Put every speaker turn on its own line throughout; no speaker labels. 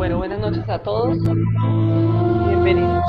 Bueno, buenas noches a todos. Bienvenidos.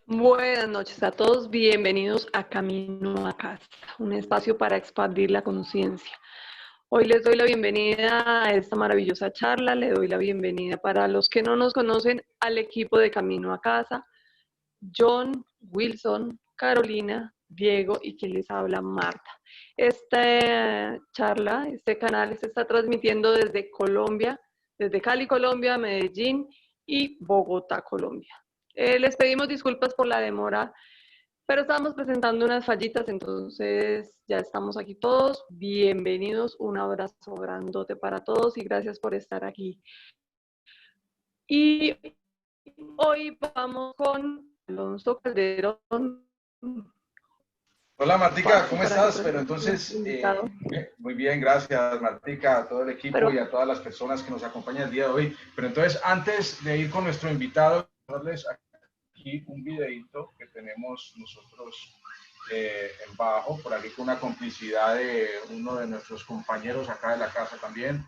Buenas noches a todos, bienvenidos a Camino a Casa, un espacio para expandir la conciencia. Hoy les doy la bienvenida a esta maravillosa charla, le doy la bienvenida para los que no nos conocen al equipo de Camino a Casa, John, Wilson, Carolina, Diego y quien les habla, Marta. Esta charla, este canal se está transmitiendo desde Colombia, desde Cali, Colombia, Medellín y Bogotá, Colombia. Les pedimos disculpas por la demora, pero estábamos presentando unas fallitas, entonces ya estamos aquí todos. Bienvenidos, un abrazo grandote para todos y gracias por estar aquí. Y hoy vamos con Alonso Calderón.
Hola Martica, ¿cómo estás? Pero entonces, muy bien, gracias Martica, a todo el equipo y a todas las personas que nos acompañan el día de hoy. Pero entonces, antes de ir con nuestro invitado, darles aquí un videito que tenemos nosotros en bajo, por aquí con una complicidad de uno de nuestros compañeros acá de la casa también.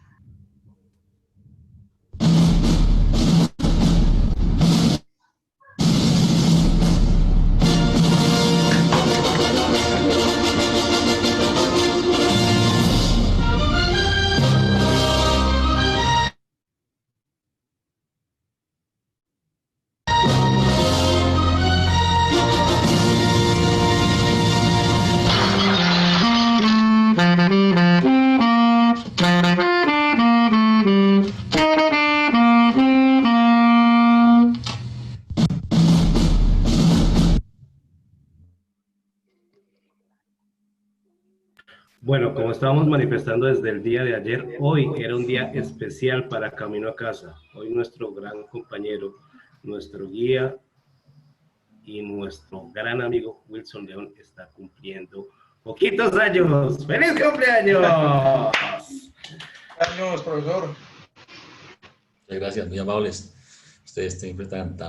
Bueno, como estábamos manifestando desde el día de ayer, hoy era un día especial para Camino a Casa. Hoy nuestro gran compañero, nuestro guía y nuestro gran amigo Wilson León está cumpliendo poquitos años. ¡Feliz cumpleaños!
Años, profesor.
Muchas gracias, muy amables. Ustedes siempre tan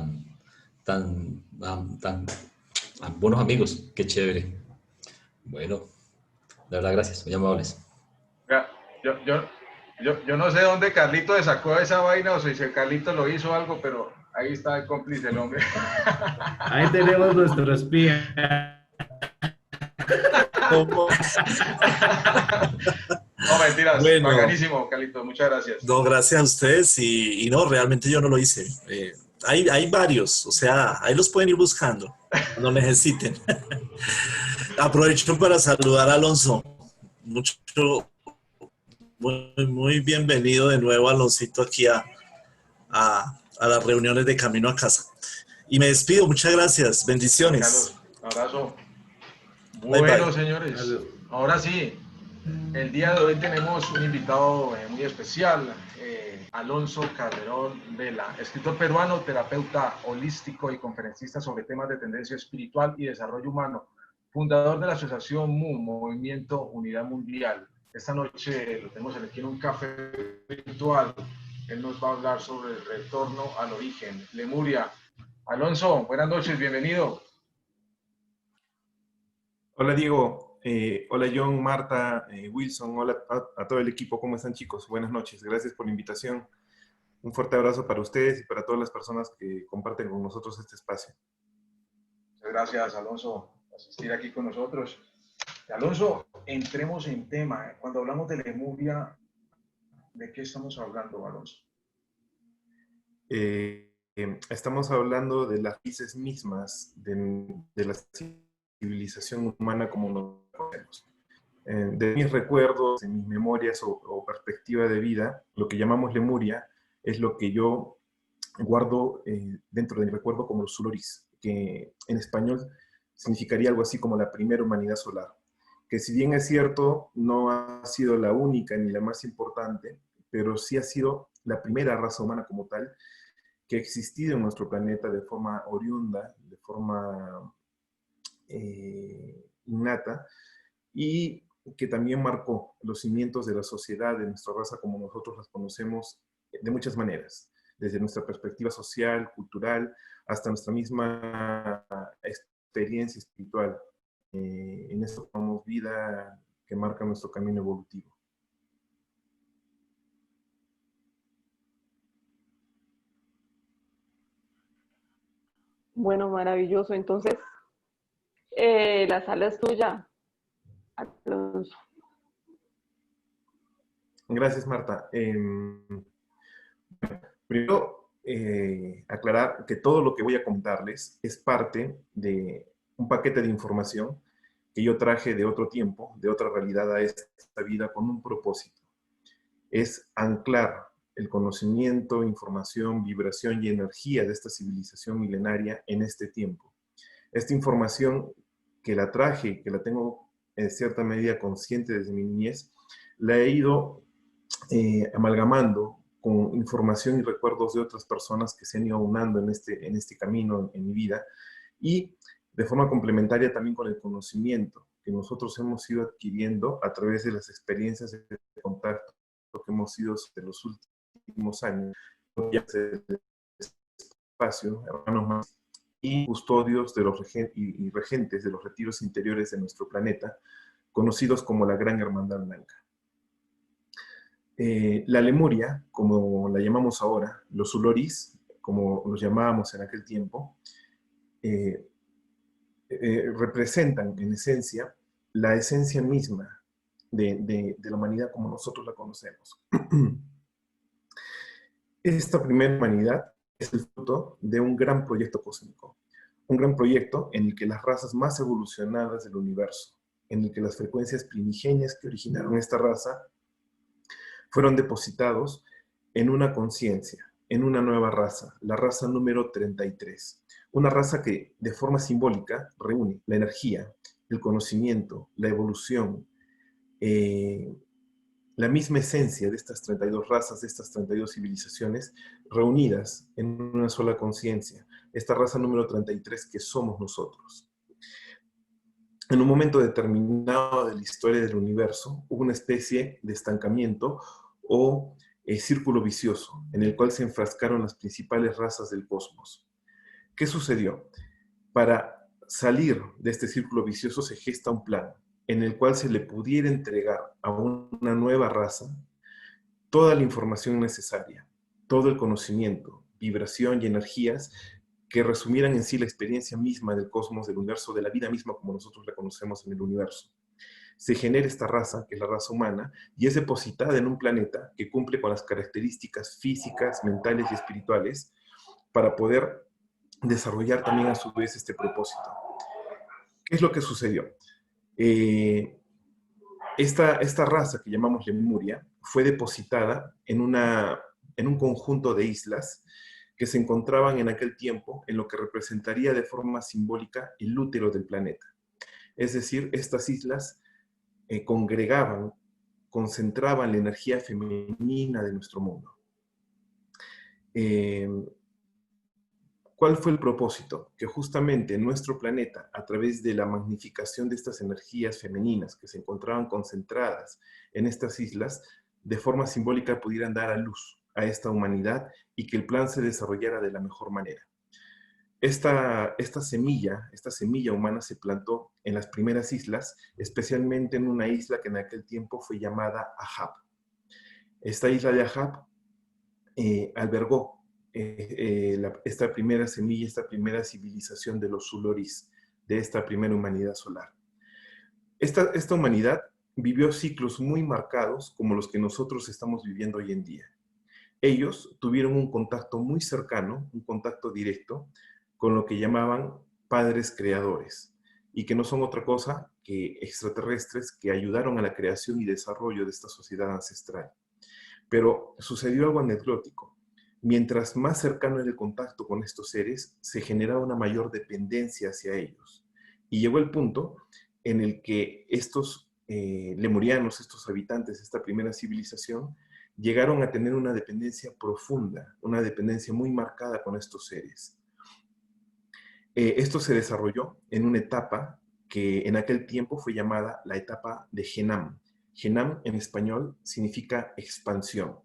buenos amigos. Qué chévere. Bueno, de verdad, gracias, muy amables.
Yo no sé dónde Carlito le sacó esa vaina o si Carlito lo hizo algo, pero ahí está el cómplice el hombre.
Ahí tenemos nuestro espía.
No, mentiras,
bueno,
bacanísimo, Carlito, muchas gracias.
No, gracias a ustedes y no, realmente yo no lo hice. Hay varios, o sea, ahí los pueden ir buscando cuando necesiten. Aprovecho para saludar a Alonso. Muy bienvenido de nuevo, Aloncito, aquí a las reuniones de Camino a Casa. Y me despido, muchas gracias, bendiciones.
Carlos, un abrazo.
Bye,
Bueno,
bye.
señores, ahora sí, el día de hoy tenemos un invitado muy especial, Alonso Calderón Vela, escritor peruano, terapeuta holístico y conferencista sobre temas de tendencia espiritual y desarrollo humano, fundador de la asociación MU, Movimiento Unidad Mundial. Esta noche lo tenemos aquí en un café virtual. Él nos va a hablar sobre el retorno al origen, Lemuria. Alonso, buenas noches, bienvenido.
Hola Diego, hola John, Marta, Wilson, hola a todo el equipo, ¿cómo están chicos? Buenas noches, gracias por la invitación. Un fuerte abrazo para ustedes y para todas las personas que comparten con nosotros este espacio.
Muchas gracias, Alonso. asistir aquí con nosotros. Alonso, entremos en tema. Cuando hablamos de Lemuria, ¿de qué estamos hablando, Alonso?
Estamos hablando de las raíces mismas de la civilización humana como nos conocemos. De mis recuerdos, de mis memorias o perspectiva de vida, lo que llamamos Lemuria es lo que yo guardo dentro de mi recuerdo como los Suluris, que en español significaría algo así como la primera humanidad solar, que si bien es cierto, no ha sido la única ni la más importante, pero sí ha sido la primera raza humana como tal que ha existido en nuestro planeta de forma oriunda, de forma innata, y que también marcó los cimientos de la sociedad, de nuestra raza como nosotros las conocemos, de muchas maneras, desde nuestra perspectiva social, cultural, hasta nuestra misma experiencia espiritual. En esto tomamos vida que marca nuestro camino evolutivo.
Bueno, maravilloso. Entonces, la sala es tuya, Alonso.
Gracias, Marta. Primero, aclarar que todo lo que voy a contarles es parte de un paquete de información que yo traje de otro tiempo, de otra realidad a esta vida con un propósito. Es anclar el conocimiento, información, vibración y energía de esta civilización milenaria en este tiempo. Esta información que la traje, que la tengo en cierta medida consciente desde mi niñez, la he ido amalgamando con información y recuerdos de otras personas que se han ido aunando en este camino, en mi vida, y de forma complementaria también con el conocimiento que nosotros hemos ido adquiriendo a través de las experiencias de contacto que hemos ido de los últimos años, espacio, hermanos más, y custodios de los y regentes de los retiros interiores de nuestro planeta, conocidos como la Gran Hermandad Blanca. La Lemuria, como la llamamos ahora, los Uloris, como los llamábamos en aquel tiempo, representan en esencia la esencia misma de la humanidad como nosotros la conocemos. Esta primera humanidad es el fruto de un gran proyecto cósmico, un gran proyecto en el que las razas más evolucionadas del universo, en el que las frecuencias primigenias que originaron esta raza fueron depositados en una conciencia, en una nueva raza, la raza número 33. Una raza que de forma simbólica reúne la energía, el conocimiento, la evolución, la misma esencia de estas 32 razas, de estas 32 civilizaciones, reunidas en una sola conciencia. Esta raza número 33 que somos nosotros. En un momento determinado de la historia del universo, hubo una especie de estancamiento o círculo vicioso, en el cual se enfrascaron las principales razas del cosmos. ¿Qué sucedió? Para salir de este círculo vicioso se gesta un plan, en el cual se le pudiera entregar a una nueva raza toda la información necesaria, todo el conocimiento, vibración y energías que resumieran en sí la experiencia misma del cosmos, del universo, de la vida misma como nosotros la conocemos en el universo. Se genera esta raza, que es la raza humana, y es depositada en un planeta que cumple con las características físicas, mentales y espirituales para poder desarrollar también a su vez este propósito. ¿Qué es lo que sucedió? Esta raza que llamamos Lemuria fue depositada en un conjunto de islas que se encontraban en aquel tiempo en lo que representaría de forma simbólica el útero del planeta. Es decir, estas islas congregaban, concentraban la energía femenina de nuestro mundo. ¿Cuál fue el propósito? Que justamente nuestro planeta, a través de la magnificación de estas energías femeninas que se encontraban concentradas en estas islas, de forma simbólica pudieran dar a luz a esta humanidad y que el plan se desarrollara de la mejor manera. Esta semilla humana se plantó en las primeras islas, especialmente en una isla que en aquel tiempo fue llamada Ahab. Esta isla de Ahab albergó esta primera semilla, esta primera civilización de los Uloris, de esta primera humanidad solar. Esta humanidad vivió ciclos muy marcados como los que nosotros estamos viviendo hoy en día. Ellos tuvieron un contacto muy cercano, un contacto directo, con lo que llamaban padres creadores, y que no son otra cosa que extraterrestres que ayudaron a la creación y desarrollo de esta sociedad ancestral. Pero sucedió algo anecdótico. Mientras más cercano era el contacto con estos seres, se generaba una mayor dependencia hacia ellos. Y llegó el punto en el que estos lemurianos, estos habitantes de esta primera civilización, llegaron a tener una dependencia profunda, una dependencia muy marcada con estos seres. Esto se desarrolló en una etapa que en aquel tiempo fue llamada la etapa de Genam. Genam en español significa expansión.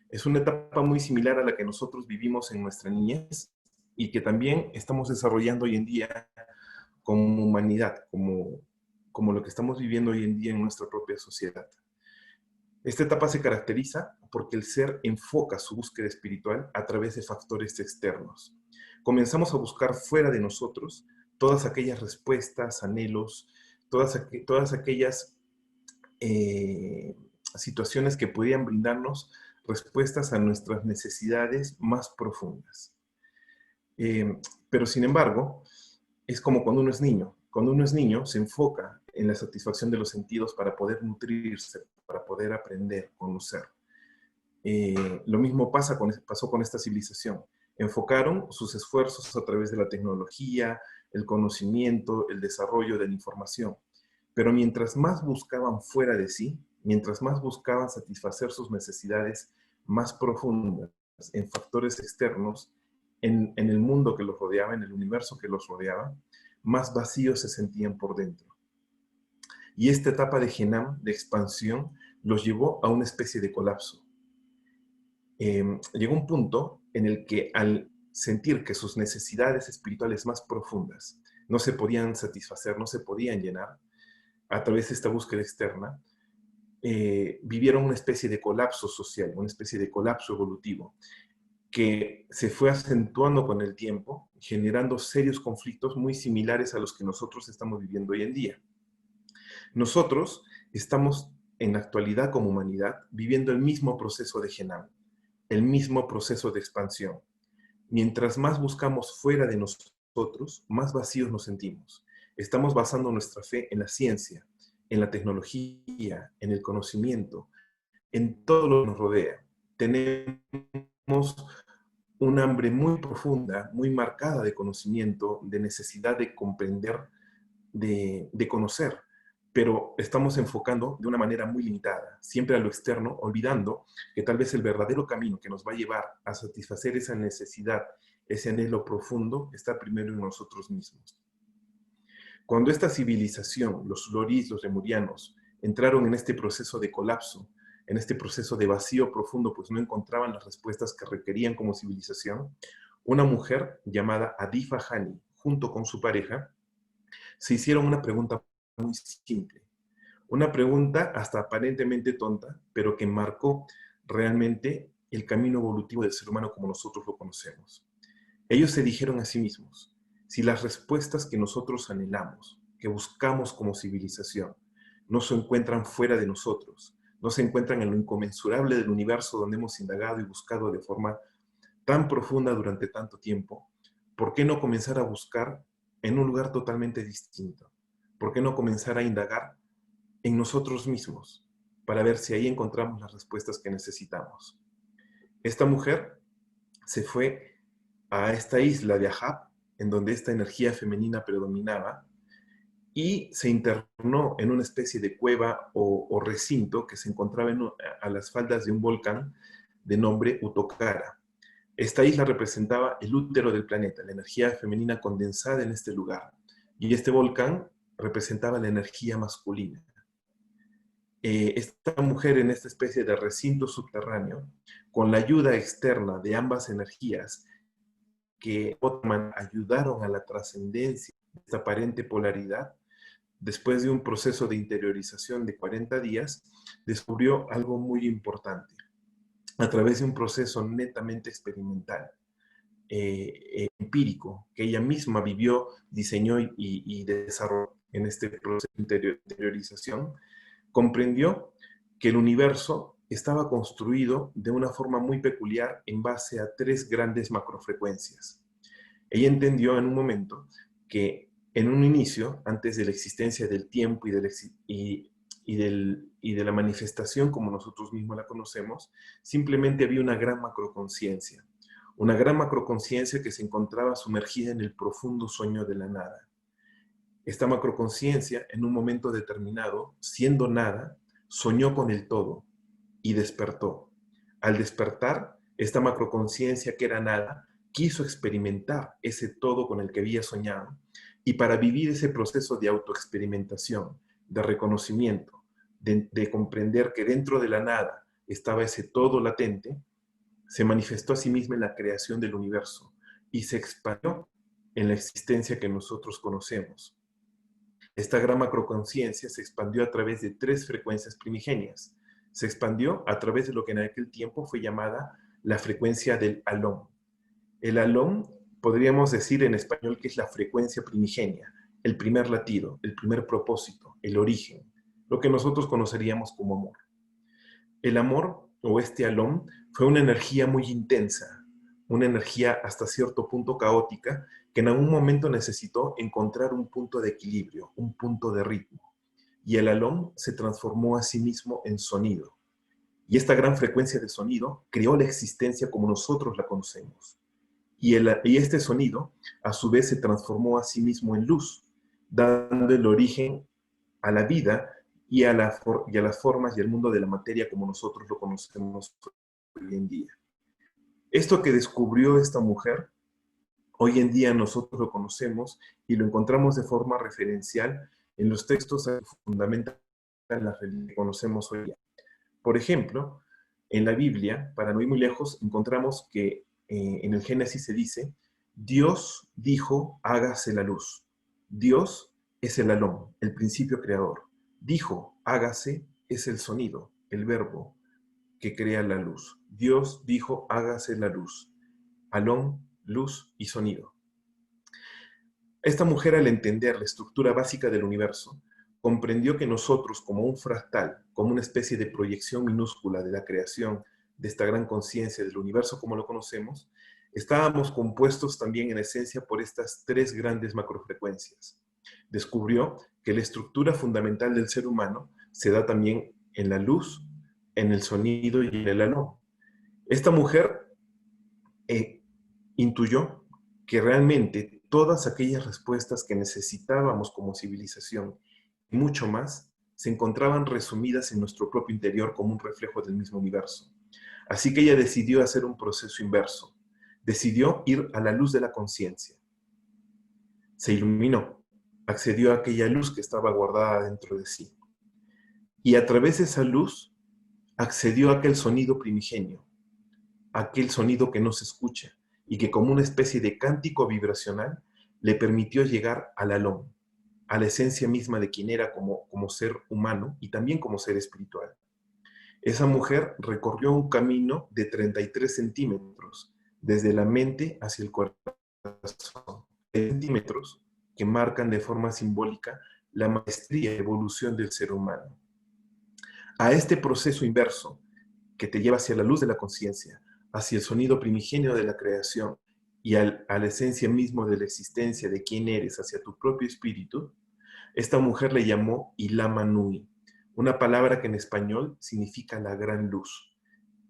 Es una etapa muy similar a la que nosotros vivimos en nuestra niñez y que también estamos desarrollando hoy en día como humanidad, como lo que estamos viviendo hoy en día en nuestra propia sociedad. Esta etapa se caracteriza porque el ser enfoca su búsqueda espiritual a través de factores externos. Comenzamos a buscar fuera de nosotros todas aquellas respuestas, anhelos, todas aquellas situaciones que podían brindarnos respuestas a nuestras necesidades más profundas. Pero sin embargo, es como cuando uno es niño. Cuando uno es niño, se enfoca en la satisfacción de los sentidos para poder nutrirse, para poder aprender, conocer. Lo mismo pasó con esta civilización. Enfocaron sus esfuerzos a través de la tecnología, el conocimiento, el desarrollo de la información. Pero mientras más buscaban fuera de sí, mientras más buscaban satisfacer sus necesidades más profundas en factores externos, en el mundo que los rodeaba, en el universo que los rodeaba, más vacíos se sentían por dentro. Y esta etapa de Genam, de expansión, los llevó a una especie de colapso. Llegó un punto en el que al sentir que sus necesidades espirituales más profundas no se podían satisfacer, no se podían llenar a través de esta búsqueda externa, vivieron una especie de colapso social, una especie de colapso evolutivo, que se fue acentuando con el tiempo, generando serios conflictos muy similares a los que nosotros estamos viviendo hoy en día. Nosotros estamos en la actualidad como humanidad viviendo el mismo proceso de Genam, el mismo proceso de expansión. Mientras más buscamos fuera de nosotros, más vacíos nos sentimos. Estamos basando nuestra fe en la ciencia, en la tecnología, en el conocimiento, en todo lo que nos rodea. Tenemos un hambre muy profunda, muy marcada de conocimiento, de necesidad de comprender, de conocer, pero estamos enfocando de una manera muy limitada, siempre a lo externo, olvidando que tal vez el verdadero camino que nos va a llevar a satisfacer esa necesidad, ese anhelo profundo, está primero en nosotros mismos. Cuando esta civilización, los lorís, los lemurianos, entraron en este proceso de colapso, en este proceso de vacío profundo, pues no encontraban las respuestas que requerían como civilización, una mujer llamada Adifa Hani, junto con su pareja, se hicieron una pregunta muy simple. Una pregunta hasta aparentemente tonta, pero que marcó realmente el camino evolutivo del ser humano como nosotros lo conocemos. Ellos se dijeron a sí mismos, si las respuestas que nosotros anhelamos, que buscamos como civilización, no se encuentran fuera de nosotros, no se encuentran en lo inconmensurable del universo donde hemos indagado y buscado de forma tan profunda durante tanto tiempo, ¿por qué no comenzar a buscar en un lugar totalmente distinto? ¿Por qué no comenzar a indagar en nosotros mismos para ver si ahí encontramos las respuestas que necesitamos? Esta mujer se fue a esta isla de Ahab, en donde esta energía femenina predominaba, y se internó en una especie de cueva o recinto que se encontraba a las faldas de un volcán de nombre Utokara. Esta isla representaba el útero del planeta, la energía femenina condensada en este lugar, y este volcán representaba la energía masculina. Esta mujer en esta especie de recinto subterráneo, con la ayuda externa de ambas energías que ayudaron a la trascendencia de esta aparente polaridad, después de un proceso de interiorización de 40 días, descubrió algo muy importante a través de un proceso netamente experimental. empírico que ella misma vivió, diseñó y desarrolló en este proceso de interiorización, comprendió que el universo estaba construido de una forma muy peculiar en base a 3 grandes macrofrecuencias. Ella entendió en un momento que en un inicio, antes de la existencia del tiempo y de la manifestación como nosotros mismos la conocemos, simplemente había una gran macroconciencia. Una gran macroconciencia que se encontraba sumergida en el profundo sueño de la nada. Esta macroconciencia, en un momento determinado, siendo nada, soñó con el todo y despertó. Al despertar, esta macroconciencia que era nada, quiso experimentar ese todo con el que había soñado, y para vivir ese proceso de autoexperimentación, de reconocimiento, de comprender que dentro de la nada estaba ese todo latente, se manifestó a sí misma en la creación del universo y se expandió en la existencia que nosotros conocemos. Esta gran macroconciencia se expandió a través de 3 frecuencias primigenias. Se expandió a través de lo que en aquel tiempo fue llamada la frecuencia del alón. El alón, podríamos decir en español que es la frecuencia primigenia, el primer latido, el primer propósito, el origen, lo que nosotros conoceríamos como amor. El amor, o este alón, fue una energía muy intensa, una energía hasta cierto punto caótica, que en algún momento necesitó encontrar un punto de equilibrio, un punto de ritmo. Y el alón se transformó a sí mismo en sonido. Y esta gran frecuencia de sonido creó la existencia como nosotros la conocemos. Y este sonido, a su vez, se transformó a sí mismo en luz, dando el origen a la vida y a las formas y al mundo de la materia como nosotros lo conocemos hoy en día. Esto que descubrió esta mujer, hoy en día nosotros lo conocemos y lo encontramos de forma referencial en los textos que fundamentan la religión que conocemos hoy día. Por ejemplo, en la Biblia, para no ir muy lejos, encontramos que en el Génesis se dice, Dios dijo, hágase la luz. Dios es el alón, el principio creador. Dijo, hágase, es el sonido, el verbo que crea la luz. Dios dijo, hágase la luz. Alón, luz y sonido. Esta mujer, al entender la estructura básica del universo, comprendió que nosotros, como un fractal, como una especie de proyección minúscula de la creación de esta gran conciencia del universo como lo conocemos, estábamos compuestos también en esencia por estas 3 grandes macrofrecuencias. Descubrió que la estructura fundamental del ser humano se da también en la luz, en el sonido y en el alón. Esta mujer intuyó que realmente todas aquellas respuestas que necesitábamos como civilización y mucho más se encontraban resumidas en nuestro propio interior como un reflejo del mismo universo. Así que ella decidió hacer un proceso inverso. Decidió ir a la luz de la conciencia. Se iluminó, accedió a aquella luz que estaba guardada dentro de sí. Y a través de esa luz accedió a aquel sonido primigenio, aquel sonido que no se escucha y que como una especie de cántico vibracional le permitió llegar al alón, a la esencia misma de quien era como ser humano y también como ser espiritual. Esa mujer recorrió un camino de 33 centímetros, desde la mente hacia el corazón. Centímetros que marcan de forma simbólica la maestría y evolución del ser humano. A este proceso inverso, que te lleva hacia la luz de la conciencia, hacia el sonido primigenio de la creación y a la esencia misma de la existencia de quién eres, hacia tu propio espíritu, esta mujer le llamó Ilama Nui, una palabra que en español significa la gran luz,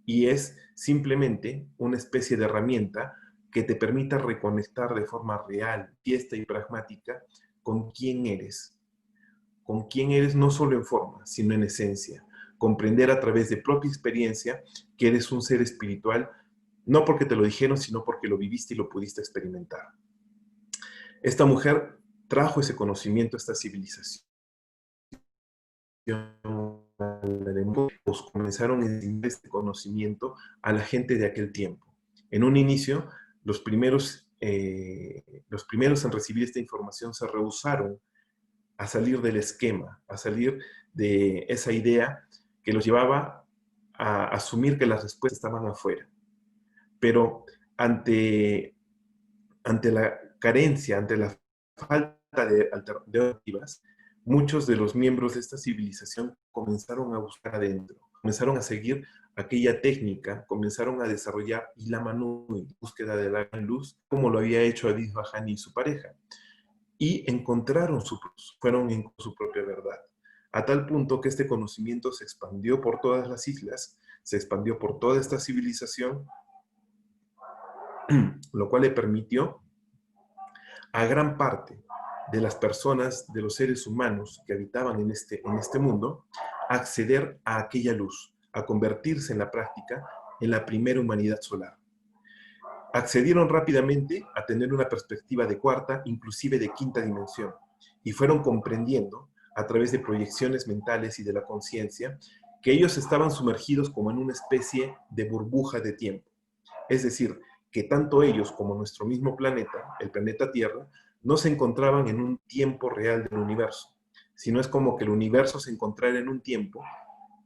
y es simplemente una especie de herramienta que te permita reconectar de forma real, fiesta y pragmática con quién eres no solo en forma, sino en esencia, comprender a través de propia experiencia que eres un ser espiritual, no porque te lo dijeron, sino porque lo viviste y lo pudiste experimentar. Esta mujer trajo ese conocimiento a esta civilización. Pues comenzaron a enseñar este conocimiento a la gente de aquel tiempo. En un inicio, los primeros en recibir esta información se rehusaron a salir del esquema, a salir de esa idea que los llevaba a asumir que las respuestas estaban afuera. Pero ante ante la carencia, ante la falta de alternativas, muchos de los miembros de esta civilización comenzaron a buscar adentro, comenzaron a seguir aquella técnica, comenzaron a desarrollar Ilha Manui, búsqueda de la gran luz, como lo había hecho Adith Bahani y su pareja. Y encontraron fueron en su propia verdad, a tal punto que este conocimiento se expandió por todas las islas, se expandió por toda esta civilización, lo cual le permitió a gran parte de las personas, de los seres humanos que habitaban en este mundo, acceder a aquella luz, a convertirse en la práctica en la primera humanidad solar. Accedieron rápidamente a tener una perspectiva de cuarta, inclusive de quinta dimensión, y fueron comprendiendo, a través de proyecciones mentales y de la conciencia, que ellos estaban sumergidos como en una especie de burbuja de tiempo. Es decir, que tanto ellos como nuestro mismo planeta, el planeta Tierra, no se encontraban en un tiempo real del universo, sino es como que el universo se encontrara en un tiempo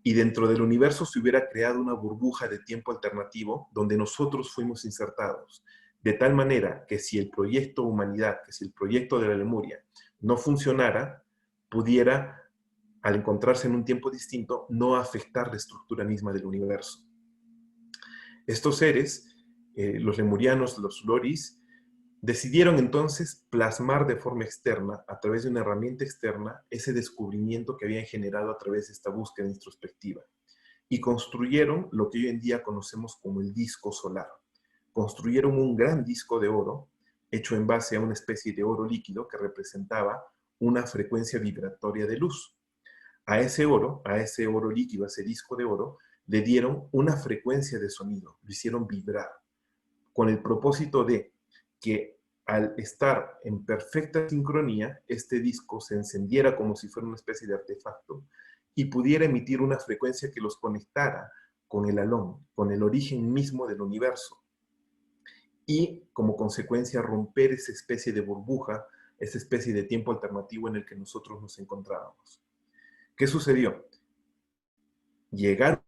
y dentro del universo se hubiera creado una burbuja de tiempo alternativo donde nosotros fuimos insertados, de tal manera que si el proyecto humanidad, que si el proyecto de la Lemuria no funcionara, pudiera, al encontrarse en un tiempo distinto, no afectar la estructura misma del universo. Estos seres, los lemurianos, los loris, decidieron entonces plasmar de forma externa, a través de una herramienta externa, ese descubrimiento que habían generado a través de esta búsqueda introspectiva. Y construyeron lo que hoy en día conocemos como el disco solar. Construyeron un gran disco de oro, hecho en base a una especie de oro líquido que representaba una frecuencia vibratoria de luz. A ese oro líquido, a ese disco de oro, le dieron una frecuencia de sonido, lo hicieron vibrar, con el propósito de que al estar en perfecta sincronía, este disco se encendiera como si fuera una especie de artefacto y pudiera emitir una frecuencia que los conectara con el alón, con el origen mismo del universo. Y como consecuencia romper esa especie de burbuja, esa especie de tiempo alternativo en el que nosotros nos encontrábamos. ¿Qué sucedió? Llegaron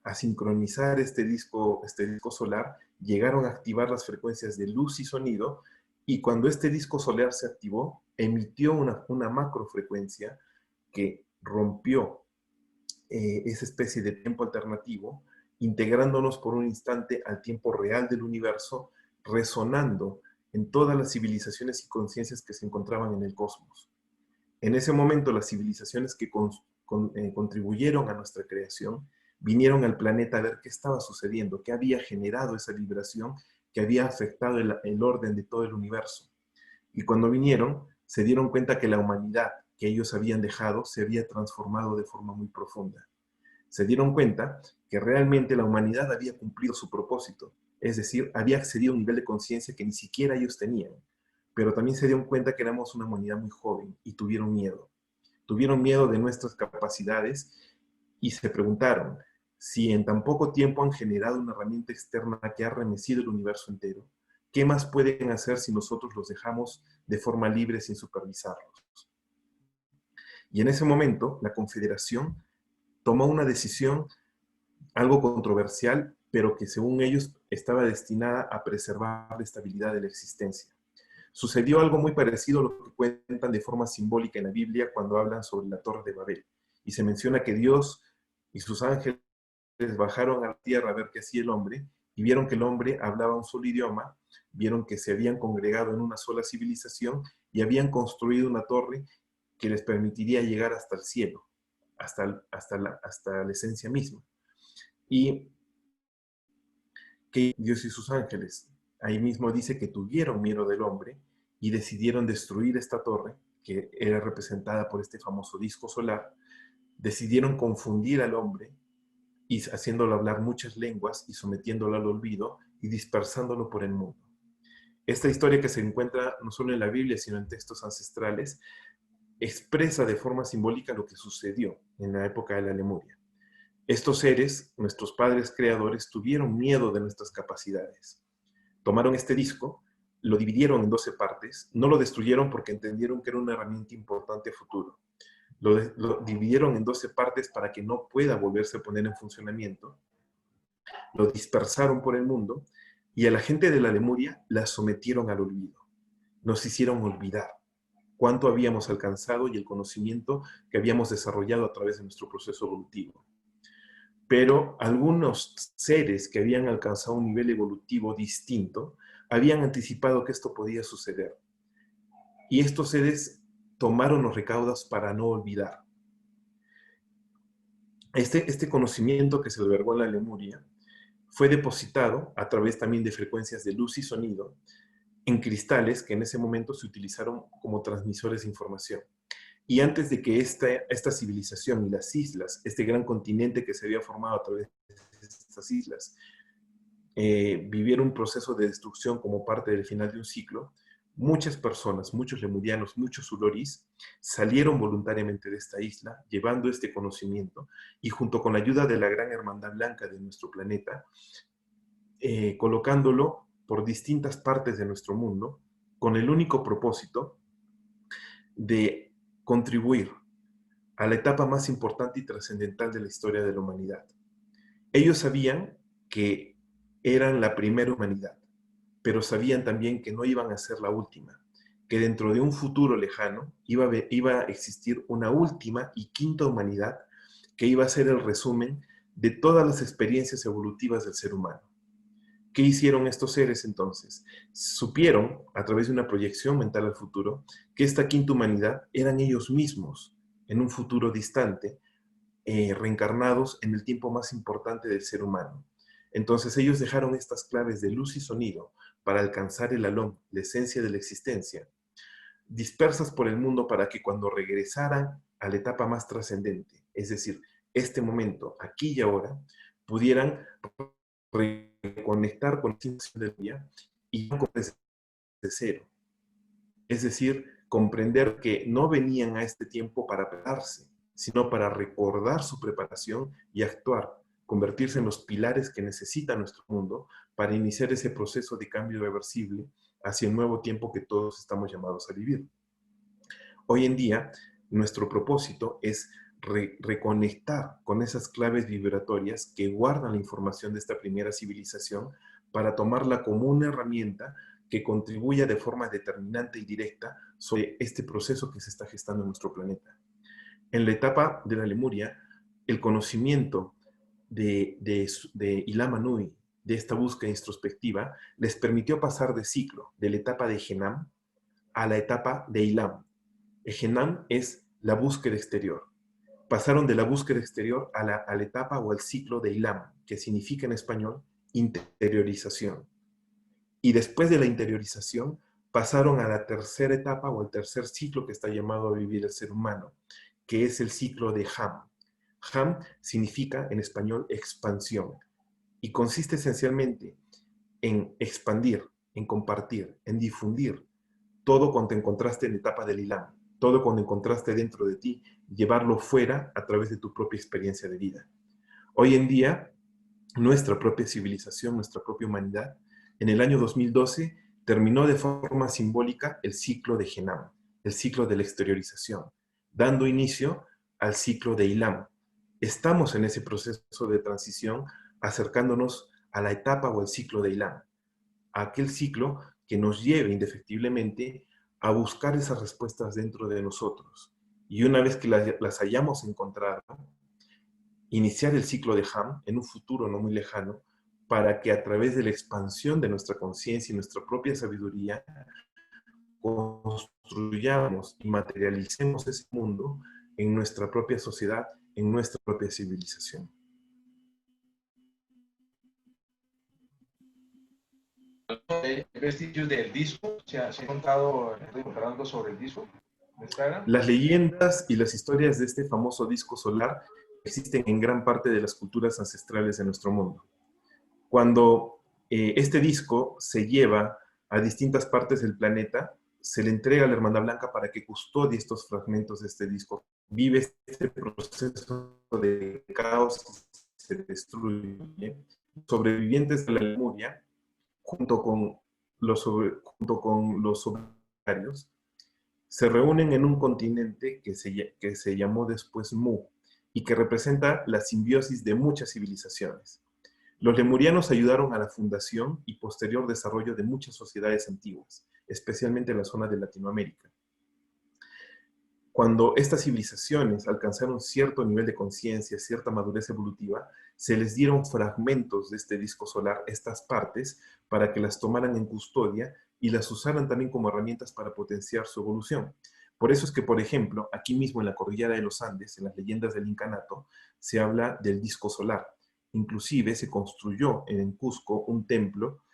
a sincronizar este disco solar, llegaron a activar las frecuencias de luz y sonido, y cuando este disco solar se activó, emitió una macrofrecuencia que rompió esa especie de tiempo alternativo, integrándonos por un instante al tiempo real del universo, resonando en todas las civilizaciones y conciencias que se encontraban en el cosmos. En ese momento, las civilizaciones que contribuyeron a nuestra creación vinieron al planeta a ver qué estaba sucediendo, qué había generado esa vibración que había afectado el orden de todo el universo. Y cuando vinieron, se dieron cuenta que la humanidad que ellos habían dejado se había transformado de forma muy profunda. Se dieron cuenta que realmente la humanidad había cumplido su propósito, es decir, había accedido a un nivel de conciencia que ni siquiera ellos tenían, pero también se dieron cuenta que éramos una humanidad muy joven y tuvieron miedo. Tuvieron miedo de nuestras capacidades y se preguntaron si en tan poco tiempo han generado una herramienta externa que ha remecido el universo entero, ¿qué más pueden hacer si nosotros los dejamos de forma libre sin supervisarlos? Y en ese momento, la Confederación tomó una decisión algo controversial, pero que según ellos estaba destinada a preservar la estabilidad de la existencia. Sucedió algo muy parecido a lo que cuentan de forma simbólica en la Biblia cuando hablan sobre la Torre de Babel. Y se menciona que Dios y sus ángeles bajaron a la tierra a ver qué hacía el hombre y vieron que el hombre hablaba un solo idioma, vieron que se habían congregado en una sola civilización y habían construido una torre que les permitiría llegar hasta el cielo, hasta la esencia misma. Y que Dios y sus ángeles, ahí mismo dice que tuvieron miedo del hombre y decidieron destruir esta torre, que era representada por este famoso disco solar. Decidieron confundir al hombre y haciéndolo hablar muchas lenguas y sometiéndolo al olvido y dispersándolo por el mundo. Esta historia, que se encuentra no solo en la Biblia, sino en textos ancestrales, expresa de forma simbólica lo que sucedió en la época de la Lemuria. Estos seres, nuestros padres creadores, tuvieron miedo de nuestras capacidades. Tomaron este disco, lo dividieron en 12 partes, no lo destruyeron porque entendieron que era una herramienta importante a futuro. Lo dividieron en 12 partes para que no pueda volverse a poner en funcionamiento. Lo dispersaron por el mundo Y a la gente de la Lemuria la sometieron al olvido. Nos hicieron olvidar cuánto habíamos alcanzado y el conocimiento que habíamos desarrollado a través de nuestro proceso evolutivo. Pero algunos seres que habían alcanzado un nivel evolutivo distinto habían anticipado que esto podía suceder. Y estos seres tomaron los recaudos para no olvidar. Este conocimiento que se albergó en la Lemuria fue depositado a través también de frecuencias de luz y sonido en cristales que en ese momento se utilizaron como transmisores de información. Y antes de que esta civilización y las islas, este gran continente que se había formado a través de estas islas, viviera un proceso de destrucción como parte del final de un ciclo, muchas personas, muchos lemurianos, muchos uloris, salieron voluntariamente de esta isla, llevando este conocimiento, y junto con la ayuda de la gran hermandad blanca de nuestro planeta, colocándolo por distintas partes de nuestro mundo, con el único propósito de contribuir a la etapa más importante y trascendental de la historia de la humanidad. Ellos sabían que eran la primera humanidad, pero sabían también que no iban a ser la última, que dentro de un futuro lejano iba a existir una última y quinta humanidad que iba a ser el resumen de todas las experiencias evolutivas del ser humano. ¿Qué hicieron estos seres entonces? Supieron, a través de una proyección mental al futuro, que esta quinta humanidad eran ellos mismos, en un futuro distante, reencarnados en el tiempo más importante del ser humano. Entonces ellos dejaron estas claves de luz y sonido para alcanzar el alón, la esencia de la existencia, dispersas por el mundo para que cuando regresaran a la etapa más trascendente, es decir, este momento, aquí y ahora, pudieran reconectar con la intención del día y desde cero. Es decir, comprender que no venían a este tiempo para prepararse, sino para recordar su preparación y actuar, convertirse en los pilares que necesita nuestro mundo para iniciar ese proceso de cambio reversible hacia el nuevo tiempo que todos estamos llamados a vivir. Hoy en día, nuestro propósito es reconectar con esas claves vibratorias que guardan la información de esta primera civilización para tomarla como una herramienta que contribuya de forma determinante y directa sobre este proceso que se está gestando en nuestro planeta. En la etapa de la Lemuria, el conocimiento de Ilama Nui, de esta búsqueda introspectiva, les permitió pasar de ciclo, de la etapa de Genam a la etapa de Ilam. El Genam es la búsqueda exterior. Pasaron de la búsqueda exterior a la etapa o al ciclo de Ilam, que significa en español interiorización. Y después de la interiorización, pasaron a la tercera etapa o al tercer ciclo que está llamado a vivir el ser humano, que es el ciclo de Ham. Ham significa en español expansión y consiste esencialmente en expandir, en compartir, en difundir todo cuando te encontraste en la etapa del Ilam, todo cuando encontraste dentro de ti, llevarlo fuera a través de tu propia experiencia de vida. Hoy en día, nuestra propia civilización, nuestra propia humanidad, en el año 2012 terminó de forma simbólica el ciclo de Genam, el ciclo de la exteriorización, dando inicio al ciclo de Ilam. Estamos en ese proceso de transición acercándonos a la etapa o el ciclo de Ilam, a aquel ciclo que nos lleve indefectiblemente a buscar esas respuestas dentro de nosotros. Y una vez que las hayamos encontrado, iniciar el ciclo de Ham en un futuro no muy lejano, para que a través de la expansión de nuestra conciencia y nuestra propia sabiduría, construyamos y materialicemos ese mundo en nuestra propia sociedad, en nuestra propia civilización.
Vestigios del disco, ¿se ha encontrado algo sobre el disco?
Las leyendas y las historias de este famoso disco solar existen en gran parte de las culturas ancestrales de nuestro mundo. Cuando este disco se lleva a distintas partes del planeta, se le entrega a la Hermandad Blanca para que custodie estos fragmentos de este disco. Vive este proceso de caos y se destruye. Sobrevivientes de la Lemuria, junto con los soberanios, se reúnen en un continente que se llamó después Mu y que representa la simbiosis de muchas civilizaciones. Los lemurianos ayudaron a la fundación y posterior desarrollo de muchas sociedades antiguas, especialmente en la zona de Latinoamérica. Cuando estas civilizaciones alcanzaron cierto nivel de conciencia, cierta madurez evolutiva, se les dieron fragmentos de este disco solar, estas partes, para que las tomaran en custodia y las usaran también como herramientas para potenciar su evolución. Por eso es que, por ejemplo, aquí mismo en la cordillera de los Andes, en las leyendas del Incanato, se habla del disco solar. Inclusive se construyó en Cusco un templo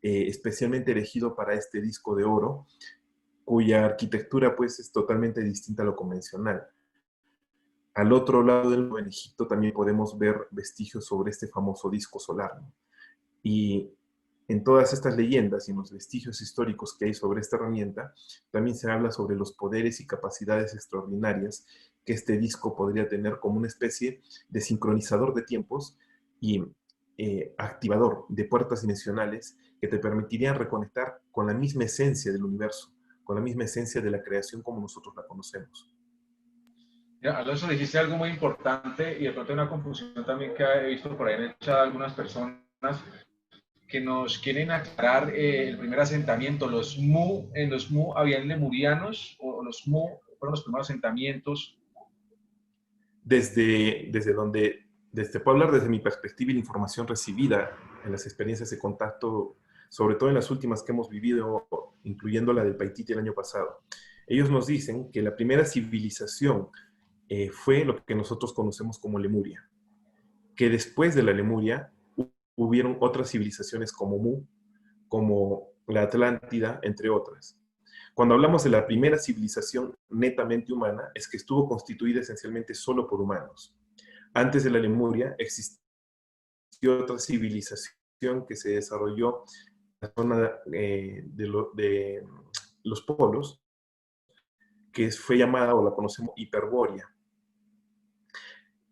especialmente erigido para este disco de oro, cuya arquitectura pues es totalmente distinta a lo convencional. Al otro lado del en Egipto también podemos ver vestigios sobre este famoso disco solar, ¿no? Y en todas estas leyendas y en los vestigios históricos que hay sobre esta herramienta, también se habla sobre los poderes y capacidades extraordinarias que este disco podría tener como una especie de sincronizador de tiempos y activador de puertas dimensionales que te permitirían reconectar con la misma esencia del universo, con la misma esencia de la creación como nosotros la conocemos.
Mira, Alonso, dijiste algo muy importante y de pronto hay una confusión también que he visto por ahí en el chat de algunas personas que nos quieren aclarar el primer asentamiento. En los Mu habían lemurianos o los Mu fueron los primeros asentamientos.
Puedo hablar desde mi perspectiva y la información recibida en las experiencias de contacto, sobre todo en las últimas que hemos vivido, incluyendo la del Paititi el año pasado. Ellos nos dicen que la primera civilización fue lo que nosotros conocemos como Lemuria, que después de la Lemuria hubieron otras civilizaciones como Mu, como la Atlántida, entre otras. Cuando hablamos de la primera civilización netamente humana, es que estuvo constituida esencialmente solo por humanos. Antes de la Lemuria existió otra civilización que se desarrolló en la zona de los polos, que fue llamada, o la conocemos, Hiperbórea.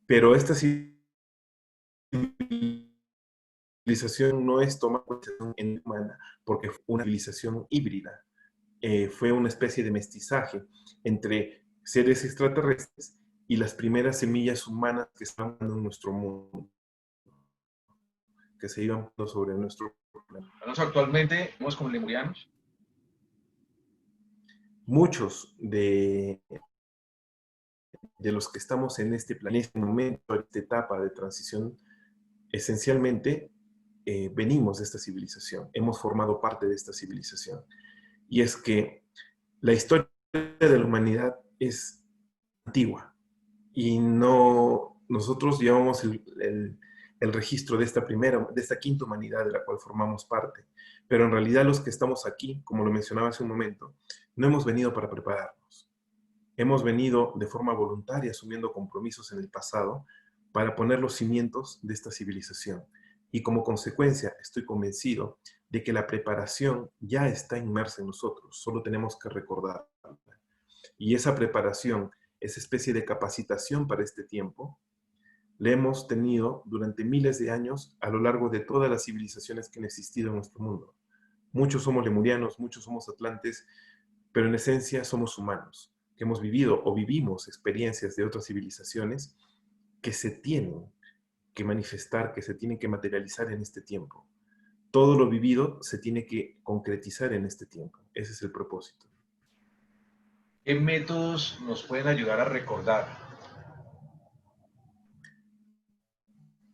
Pero esta civilización no es tomada en humana, porque fue una civilización híbrida. Fue una especie de mestizaje entre seres extraterrestres y las primeras semillas humanas que estaban en nuestro mundo, que se iban sobre nuestro planeta.
Actualmente vemos como lemurianos.
Muchos de los que estamos en este planeta, en este momento, en esta etapa de transición, esencialmente venimos de esta civilización, hemos formado parte de esta civilización. Y es que la historia de la humanidad es antigua y nosotros llevamos el registro de esta quinta humanidad de la cual formamos parte. Pero en realidad los que estamos aquí, como lo mencionaba hace un momento, no hemos venido para prepararnos. Hemos venido de forma voluntaria, asumiendo compromisos en el pasado, para poner los cimientos de esta civilización. Y como consecuencia, estoy convencido de que la preparación ya está inmersa en nosotros, solo tenemos que recordarla. Y esa preparación, esa especie de capacitación para este tiempo, la hemos tenido durante miles de años a lo largo de todas las civilizaciones que han existido en nuestro mundo. Muchos somos lemurianos, muchos somos atlantes, pero en esencia somos humanos, que hemos vivido o vivimos experiencias de otras civilizaciones que se tienen que manifestar, que se tienen que materializar en este tiempo. Todo lo vivido se tiene que concretizar en este tiempo. Ese es el propósito.
¿Qué métodos nos pueden ayudar a recordar?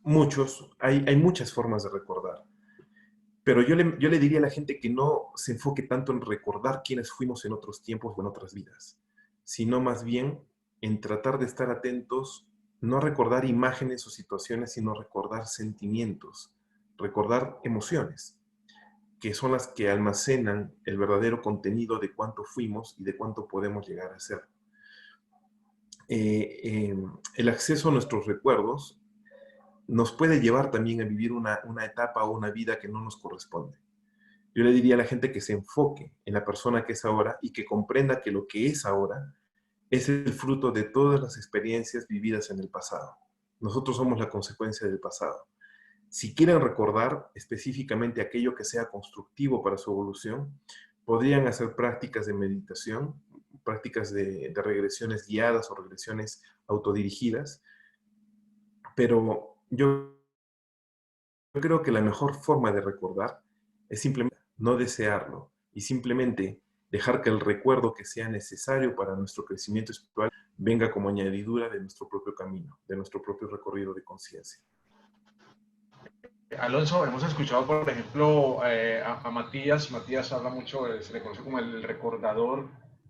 Muchos, hay muchas formas de recordar. Pero yo le diría a la gente que no se enfoque tanto en recordar quiénes fuimos en otros tiempos o en otras vidas, sino más bien en tratar de estar atentos, no a recordar imágenes o situaciones, sino recordar sentimientos, recordar emociones, que son las que almacenan el verdadero contenido de cuánto fuimos y de cuánto podemos llegar a ser. El acceso a nuestros recuerdos nos puede llevar también a vivir una etapa o una vida que no nos corresponde. Yo le diría a la gente que se enfoque en la persona que es ahora y que comprenda que lo que es ahora es el fruto de todas las experiencias vividas en el pasado. Nosotros somos la consecuencia del pasado. Si quieren recordar específicamente aquello que sea constructivo para su evolución, podrían hacer prácticas de meditación, prácticas de regresiones guiadas o regresiones autodirigidas, pero yo creo que la mejor forma de recordar es simplemente no desearlo y simplemente dejar que el recuerdo que sea necesario para nuestro crecimiento espiritual venga como añadidura de nuestro propio camino, de nuestro propio recorrido de conciencia.
Alonso, hemos escuchado, por ejemplo, a Matías. Matías habla mucho, se le conoce como el recordador,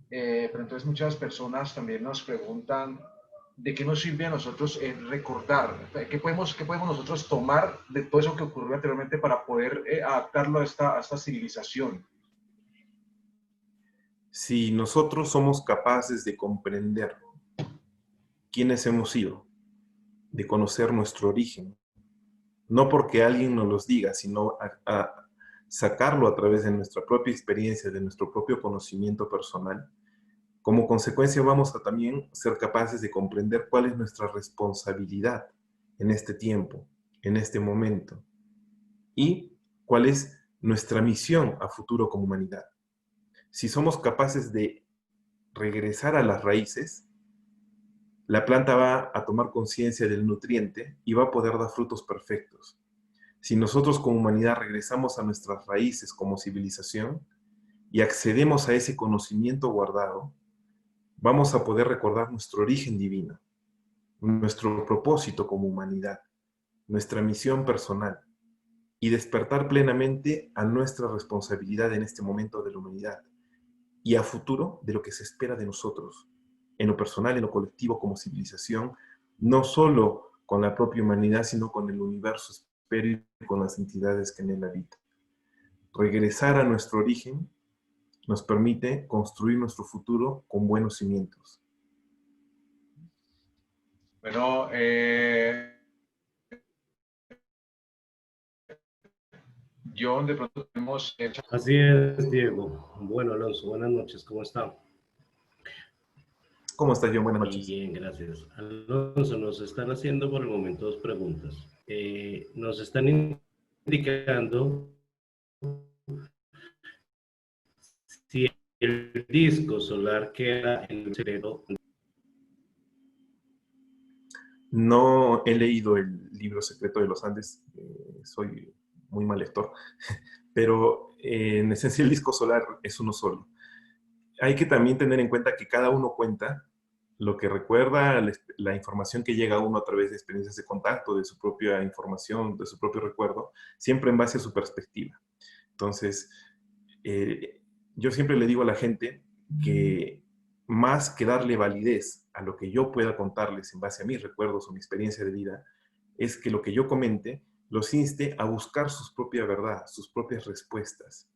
pero entonces muchas personas también nos preguntan de qué nos sirve a nosotros recordar, qué podemos nosotros tomar de todo eso que ocurrió anteriormente para poder adaptarlo a esta civilización.
Si nosotros somos capaces de comprender quiénes hemos sido, de conocer nuestro origen, no porque alguien nos los diga, sino a sacarlo a través de nuestra propia experiencia, de nuestro propio conocimiento personal, como consecuencia vamos a también ser capaces de comprender cuál es nuestra responsabilidad en este tiempo, en este momento, y cuál es nuestra misión a futuro como humanidad. Si somos capaces de regresar a las raíces, la planta va a tomar conciencia del nutriente y va a poder dar frutos perfectos. Si nosotros como humanidad regresamos a nuestras raíces como civilización y accedemos a ese conocimiento guardado, vamos a poder recordar nuestro origen divino, nuestro propósito como humanidad, nuestra misión personal y despertar plenamente a nuestra responsabilidad en este momento de la humanidad y a futuro de lo que se espera de nosotros, en lo personal, en lo colectivo como civilización, no solo con la propia humanidad, sino con el universo, espero, y con las entidades que en él habitan. Regresar a nuestro origen nos permite construir nuestro futuro con buenos cimientos.
Bueno, John, de pronto tenemos...
Así es, Diego. Bueno, Alonso, buenas noches, ¿cómo está?
¿Cómo estás, John? Buenas noches.
Bien, gracias. Alonso, nos están haciendo por el momento dos preguntas. Nos están indicando si el disco solar queda en el cerebro.
No he leído el libro secreto de los Andes, soy muy mal lector, pero en esencia el disco solar es uno solo. Hay que también tener en cuenta que cada uno cuenta lo que recuerda, la información que llega a uno a través de experiencias de contacto, de su propia información, de su propio recuerdo, siempre en base a su perspectiva. Entonces, yo siempre le digo a la gente que más que darle validez a lo que yo pueda contarles en base a mis recuerdos o mi experiencia de vida, es que lo que yo comente los inste a buscar su propia verdad, sus propias respuestas.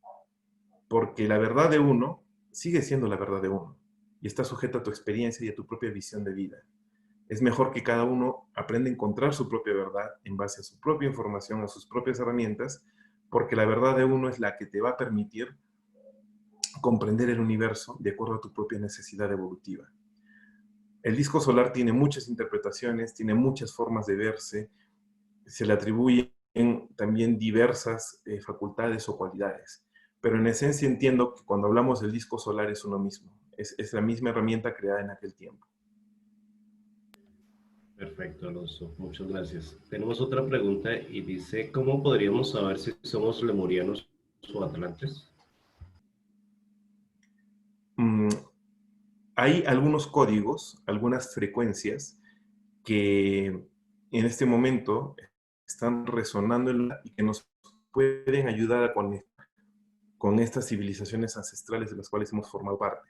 Porque la verdad de uno sigue siendo la verdad de uno y está sujeta a tu experiencia y a tu propia visión de vida. Es mejor que cada uno aprenda a encontrar su propia verdad en base a su propia información, a sus propias herramientas, porque la verdad de uno es la que te va a permitir comprender el universo de acuerdo a tu propia necesidad evolutiva. El disco solar tiene muchas interpretaciones, tiene muchas formas de verse, se le atribuyen también diversas facultades o cualidades, pero en esencia entiendo que cuando hablamos del disco solar es uno mismo, es la misma herramienta creada en aquel tiempo.
Perfecto, Alonso, muchas gracias. Tenemos otra pregunta y dice, ¿cómo podríamos saber si somos lemurianos o atlantes?
Hay algunos códigos, algunas frecuencias que en este momento están resonando y que nos pueden ayudar a conectar con estas civilizaciones ancestrales de las cuales hemos formado parte.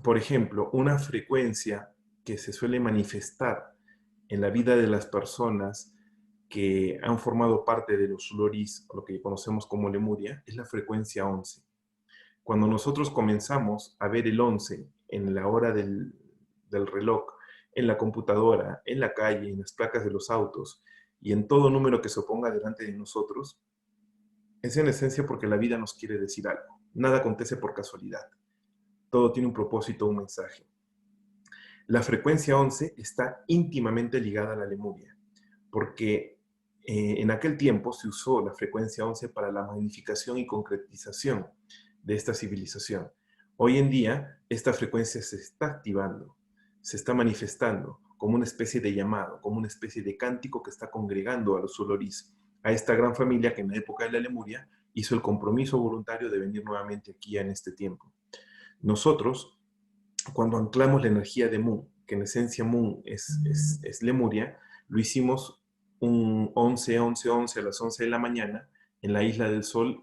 Por ejemplo, una frecuencia que se suele manifestar en la vida de las personas que han formado parte de los Loris, o lo que conocemos como Lemuria, es la frecuencia 11. Cuando nosotros comenzamos a ver el 11 en la hora del reloj, en la computadora, en la calle, en las placas de los autos y en todo número que se oponga delante de nosotros, es en esencia porque la vida nos quiere decir algo. Nada acontece por casualidad. Todo tiene un propósito, un mensaje. La frecuencia 11 está íntimamente ligada a la Lemuria, porque en aquel tiempo se usó la frecuencia 11 para la magnificación y concretización de esta civilización. Hoy en día, esta frecuencia se está activando, se está manifestando como una especie de llamado, como una especie de cántico que está congregando a los Oloris a esta gran familia que en la época de la Lemuria hizo el compromiso voluntario de venir nuevamente aquí en este tiempo. Nosotros, cuando anclamos la energía de Mun, que en esencia Mun es Lemuria, lo hicimos un 11-11-11 a las 11 de la mañana en la Isla del Sol,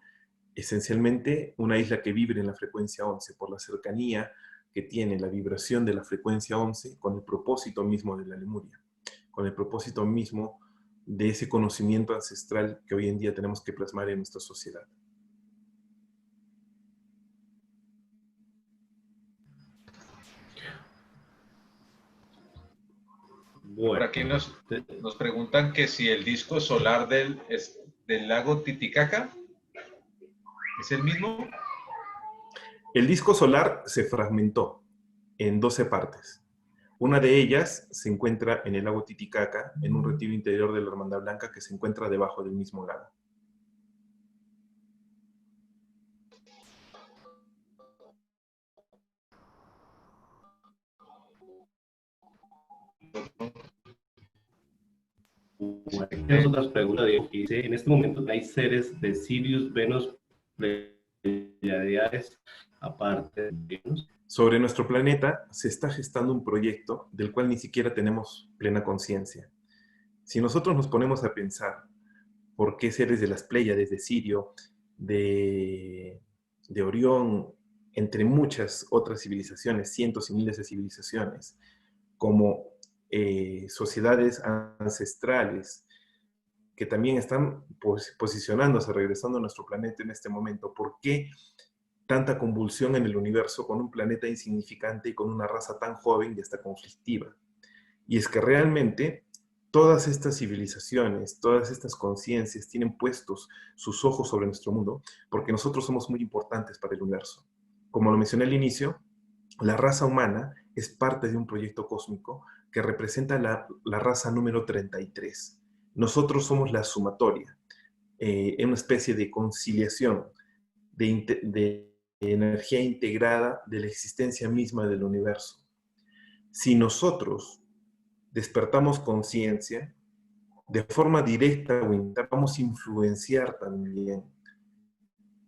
esencialmente una isla que vibre en la frecuencia 11 por la cercanía que tiene la vibración de la frecuencia 11 con el propósito mismo de la Lemuria, con el propósito mismo de ese conocimiento ancestral que hoy en día tenemos que plasmar en nuestra sociedad.
Por
Bueno,
aquí nos preguntan que si el disco solar del lago Titicaca es el mismo.
El disco solar se fragmentó en 12 partes. Una de ellas se encuentra en el lago Titicaca, en un retiro interior de la Hermandad Blanca que se encuentra debajo del mismo lago.
bueno, tenemos otras preguntas. Dice, en este momento hay seres de Sirius, Venus, Pleiades, aparte de Venus.
Sobre nuestro planeta se está gestando un proyecto del cual ni siquiera tenemos plena conciencia. Si nosotros nos ponemos a pensar por qué seres de las Pléyades, de Sirio, de Orión, entre muchas otras civilizaciones, cientos y miles de civilizaciones, como sociedades ancestrales que también están posicionándose, regresando a nuestro planeta en este momento, ¿por qué tanta convulsión en el universo con un planeta insignificante y con una raza tan joven y hasta conflictiva? Y es que realmente todas estas civilizaciones, todas estas conciencias tienen puestos sus ojos sobre nuestro mundo porque nosotros somos muy importantes para el universo. Como lo mencioné al inicio, la raza humana es parte de un proyecto cósmico que representa la raza número 33. Nosotros somos la sumatoria, en una especie de conciliación, de energía integrada de la existencia misma del universo. Si nosotros despertamos conciencia, de forma directa o indirecta, vamos a influenciar también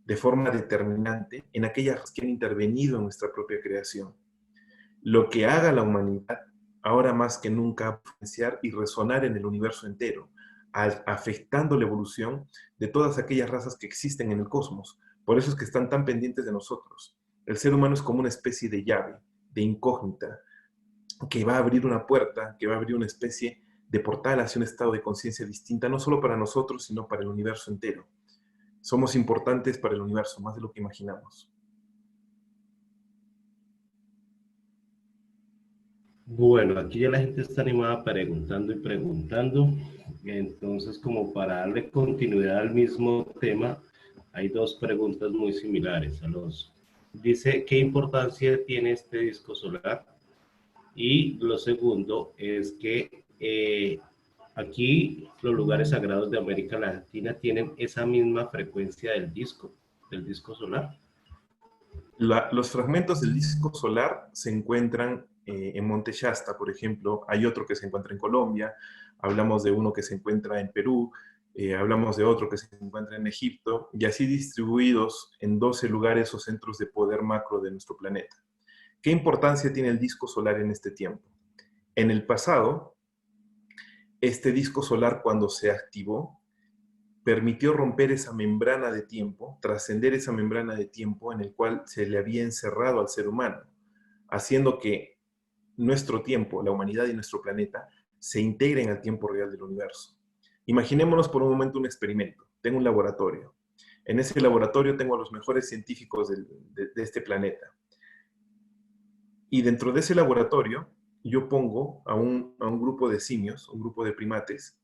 de forma determinante en aquellas que han intervenido en nuestra propia creación. Lo que haga la humanidad, ahora más que nunca, va a influenciar y resonar en el universo entero, afectando la evolución de todas aquellas razas que existen en el cosmos. Por eso es que están tan pendientes de nosotros. El ser humano es como una especie de llave, de incógnita, que va a abrir una puerta, que va a abrir una especie de portal hacia un estado de conciencia distinta, no solo para nosotros, sino para el universo entero. Somos importantes para el universo, más de lo que imaginamos.
Bueno, aquí ya la gente está animada preguntando y preguntando. Entonces, como para darle continuidad al mismo tema, hay dos preguntas muy similares, Alonso. Dice, ¿qué importancia tiene este disco solar? Y lo segundo es que aquí los lugares sagrados de América Latina tienen esa misma frecuencia del disco solar.
Los fragmentos del disco solar se encuentran en Monte Shasta, por ejemplo. Hay otro que se encuentra en Colombia, hablamos de uno que se encuentra en Perú, hablamos de otro que se encuentra en Egipto, y así distribuidos en 12 lugares o centros de poder macro de nuestro planeta. ¿Qué importancia tiene el disco solar en este tiempo? En el pasado, este disco solar, cuando se activó, permitió romper esa membrana de tiempo, trascender esa membrana de tiempo en el cual se le había encerrado al ser humano, haciendo que nuestro tiempo, la humanidad y nuestro planeta, se integren al tiempo real del universo. Imaginémonos por un momento un experimento. Tengo un laboratorio. En ese laboratorio tengo a los mejores científicos de este planeta. Y dentro de ese laboratorio, yo pongo a un grupo de simios, un grupo de primates,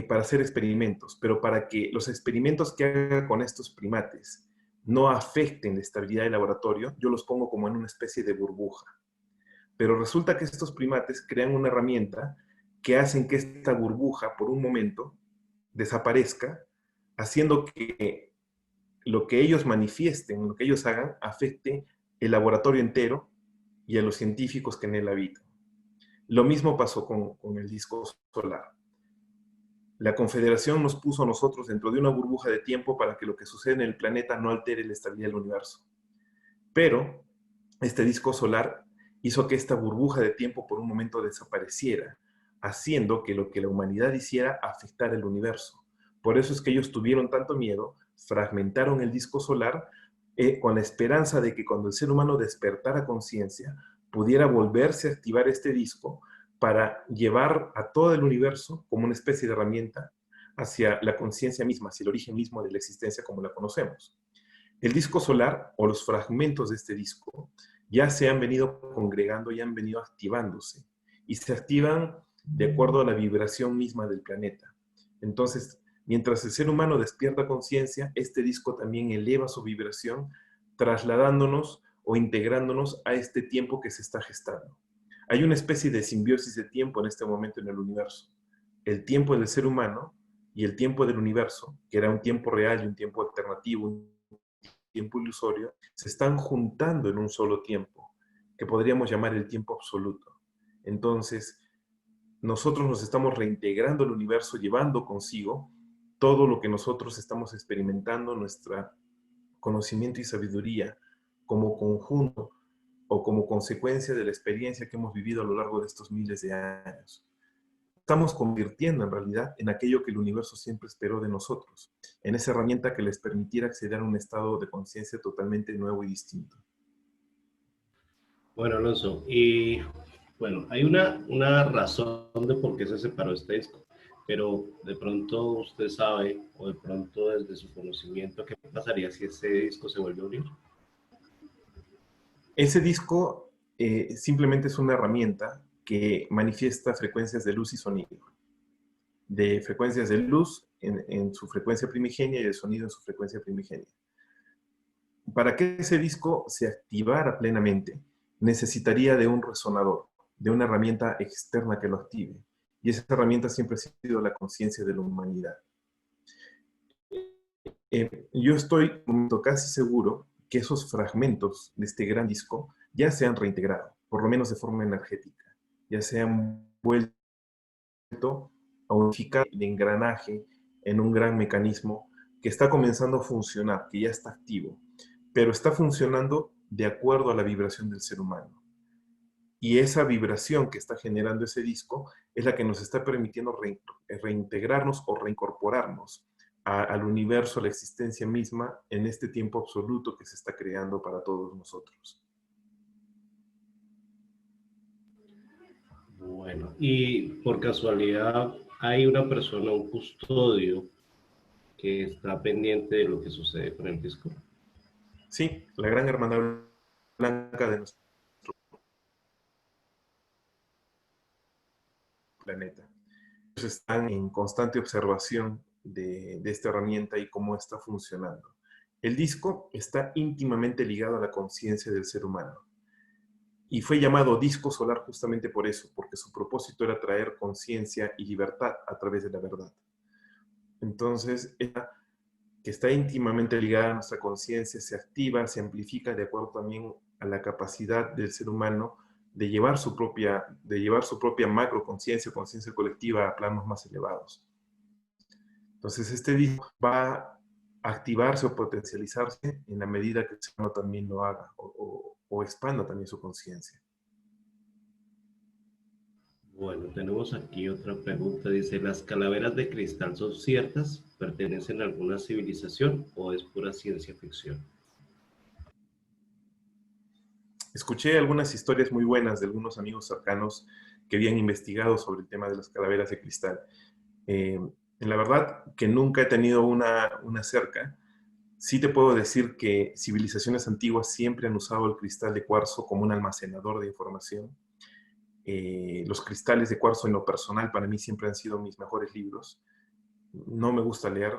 para hacer experimentos, pero para que los experimentos que haga con estos primates no afecten la estabilidad del laboratorio, yo los pongo como en una especie de burbuja. Pero resulta que estos primates crean una herramienta que hacen que esta burbuja, por un momento, desaparezca, haciendo que lo que ellos manifiesten, lo que ellos hagan, afecte el laboratorio entero y a los científicos que en él habitan. Lo mismo pasó con el disco solar. La Confederación nos puso a nosotros dentro de una burbuja de tiempo para que lo que sucede en el planeta no altere la estabilidad del universo. Pero este disco solar hizo que esta burbuja de tiempo por un momento desapareciera, haciendo que lo que la humanidad hiciera afectara el universo. Por eso es que ellos tuvieron tanto miedo, fragmentaron el disco solar con la esperanza de que cuando el ser humano despertara conciencia, pudiera volverse a activar este disco para llevar a todo el universo como una especie de herramienta hacia la conciencia misma, hacia el origen mismo de la existencia como la conocemos. El disco solar o los fragmentos de este disco ya se han venido congregando, ya han venido activándose y se activan de acuerdo a la vibración misma del planeta. Entonces, mientras el ser humano despierta conciencia, este disco también eleva su vibración, trasladándonos o integrándonos a este tiempo que se está gestando. Hay una especie de simbiosis de tiempo en este momento en el universo. El tiempo del ser humano y el tiempo del universo, que era un tiempo real y un tiempo alternativo, un tiempo ilusorio, se están juntando en un solo tiempo, que podríamos llamar el tiempo absoluto. Entonces, nosotros nos estamos reintegrando al universo, llevando consigo todo lo que nosotros estamos experimentando, nuestro conocimiento y sabiduría como conjunto o como consecuencia de la experiencia que hemos vivido a lo largo de estos miles de años. Estamos convirtiendo en realidad en aquello que el universo siempre esperó de nosotros, en esa herramienta que les permitiera acceder a un estado de conciencia totalmente nuevo y distinto.
Bueno, Alonso, y bueno, hay una razón de por qué se separó este disco, pero de pronto usted sabe, o de pronto desde su conocimiento, ¿qué pasaría si ese disco se vuelve a unir?
Ese disco simplemente es una herramienta que manifiesta frecuencias de luz y sonido. De frecuencias de luz en su frecuencia primigenia y de sonido en su frecuencia primigenia. Para que ese disco se activara plenamente, necesitaría de un resonador, de una herramienta externa que lo active. Y esa herramienta siempre ha sido la conciencia de la humanidad. Yo estoy casi seguro que esos fragmentos de este gran disco ya se han reintegrado, por lo menos de forma energética. Ya se han vuelto a unificar el engranaje en un gran mecanismo que está comenzando a funcionar, que ya está activo, pero está funcionando de acuerdo a la vibración del ser humano. Y esa vibración que está generando ese disco es la que nos está permitiendo reintegrarnos o reincorporarnos al universo, a la existencia misma, en este tiempo absoluto que se está creando para todos nosotros.
Bueno, y por casualidad hay una persona, un custodio, que está pendiente de lo que sucede con el disco.
Sí, la gran hermandad blanca de nuestro planeta. Ellos están en constante observación de esta herramienta y cómo está funcionando. El disco está íntimamente ligado a la conciencia del ser humano. Y fue llamado disco solar justamente por eso, porque su propósito era traer conciencia y libertad a través de la verdad. Entonces, que está íntimamente ligada a nuestra conciencia, se activa, se amplifica de acuerdo también a la capacidad del ser humano de llevar su propia macroconciencia, conciencia colectiva a planos más elevados. Entonces, este disco va a activarse o potencializarse en la medida que el ser humano también lo haga o expanda también su conciencia.
Bueno, tenemos aquí otra pregunta. Dice, ¿las calaveras de cristal son ciertas? ¿Pertenecen a alguna civilización o es pura ciencia ficción?
Escuché algunas historias muy buenas de algunos amigos cercanos que habían investigado sobre el tema de las calaveras de cristal. La verdad que nunca he tenido una cerca. Sí te puedo decir que civilizaciones antiguas siempre han usado el cristal de cuarzo como un almacenador de información. Los cristales de cuarzo en lo personal para mí siempre han sido mis mejores libros. No me gusta leer,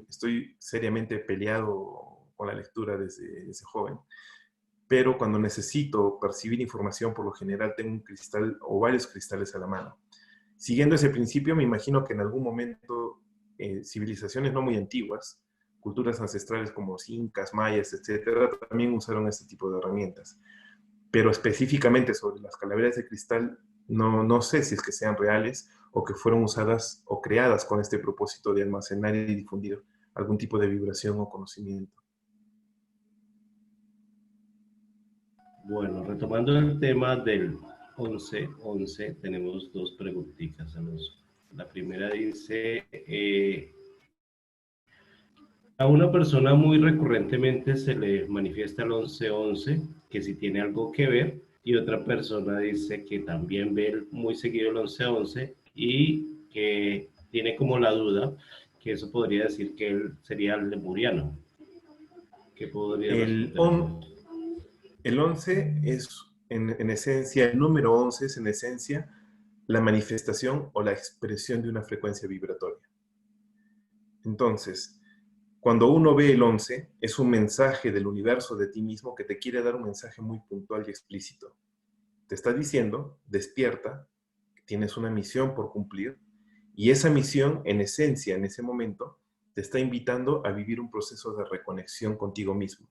estoy seriamente peleado con la lectura desde joven. Pero cuando necesito percibir información, por lo general tengo un cristal o varios cristales a la mano. Siguiendo ese principio, me imagino que en algún momento civilizaciones no muy antiguas, culturas ancestrales como los incas, mayas, etcétera, también usaron este tipo de herramientas. Pero específicamente sobre las calaveras de cristal, no sé si es que sean reales o que fueron usadas o creadas con este propósito de almacenar y difundir algún tipo de vibración o conocimiento.
Bueno, retomando el tema del 11-11, tenemos dos preguntitas, Alonso. La primera dice, a una persona muy recurrentemente se le manifiesta el 11-11, que si tiene algo que ver, y otra persona dice que también ve muy seguido el 11-11 y que tiene como la duda que eso podría decir que él sería el lemuriano. ¿Qué podría responder?
El 11 es, en esencia, el número 11 es en esencia la manifestación o la expresión de una frecuencia vibratoria. Entonces, cuando uno ve el 11, es un mensaje del universo de ti mismo que te quiere dar un mensaje muy puntual y explícito. Te está diciendo, despierta, tienes una misión por cumplir, y esa misión, en esencia, en ese momento, te está invitando a vivir un proceso de reconexión contigo mismo.